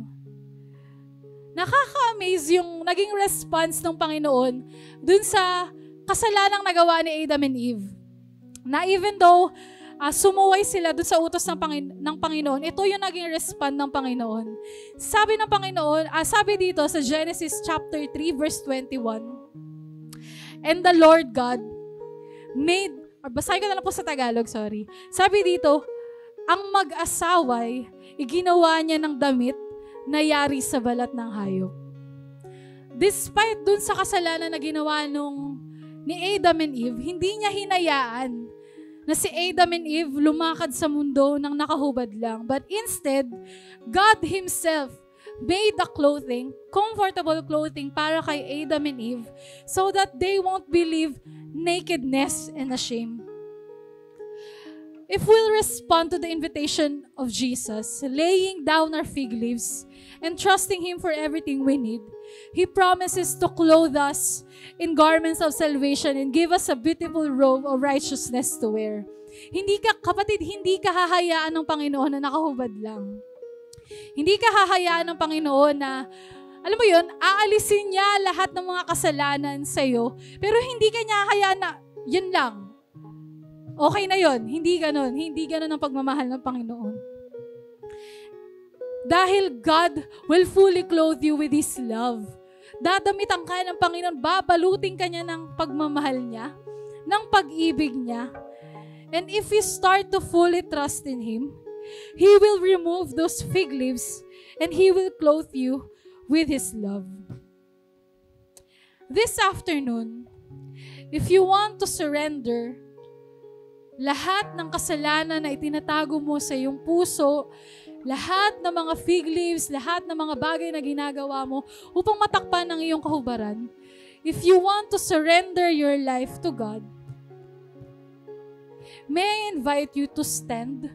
Nakaka-amaze yung naging response ng Panginoon dun sa kasalanang nagawa ni Adam and Eve. Na even though sumuway sila dun sa utos ng Panginoon, ito yung naging response ng Panginoon. Sabi ng Panginoon, sabi dito sa Genesis chapter 3 verse 21, and the Lord God made, basahin ko na lang po sa Tagalog, sorry. Sabi dito, ang mag-asaway, iginawa niya ng damit na yari sa balat ng hayop. Despite dun sa kasalanan na ginawa ni Adam and Eve, hindi niya hinayaan na si Adam and Eve lumakad sa mundo ng nakahubad lang. But instead, God Himself made the clothing, comfortable clothing para kay Adam and Eve so that they won't believe nakedness and shame. If we'll respond to the invitation of Jesus, laying down our fig leaves and trusting Him for everything we need, He promises to clothe us in garments of salvation and give us a beautiful robe of righteousness to wear. Kapatid, hindi ka hahayaan ng Panginoon na nakahubad lang. Hindi ka hahayaan ng Panginoon na, alam mo yun, aalisin niya lahat ng mga kasalanan sa'yo, pero hindi ka niya hahayaan na, yun lang. Okay na yun. Hindi ganun. Hindi ganun ang pagmamahal ng Panginoon. Dahil God will fully clothe you with His love. Dadamitan ka ng Panginoon. Babalutin ka niya ng pagmamahal niya, ng pag-ibig niya. And if you start to fully trust in Him, He will remove those fig leaves and He will clothe you with His love. This afternoon, if you want to surrender lahat ng kasalanan na itinatago mo sa iyong puso, lahat ng mga fig leaves, lahat ng mga bagay na ginagawa mo upang matakpan ang iyong kahubaran, if you want to surrender your life to God, may I invite you to stand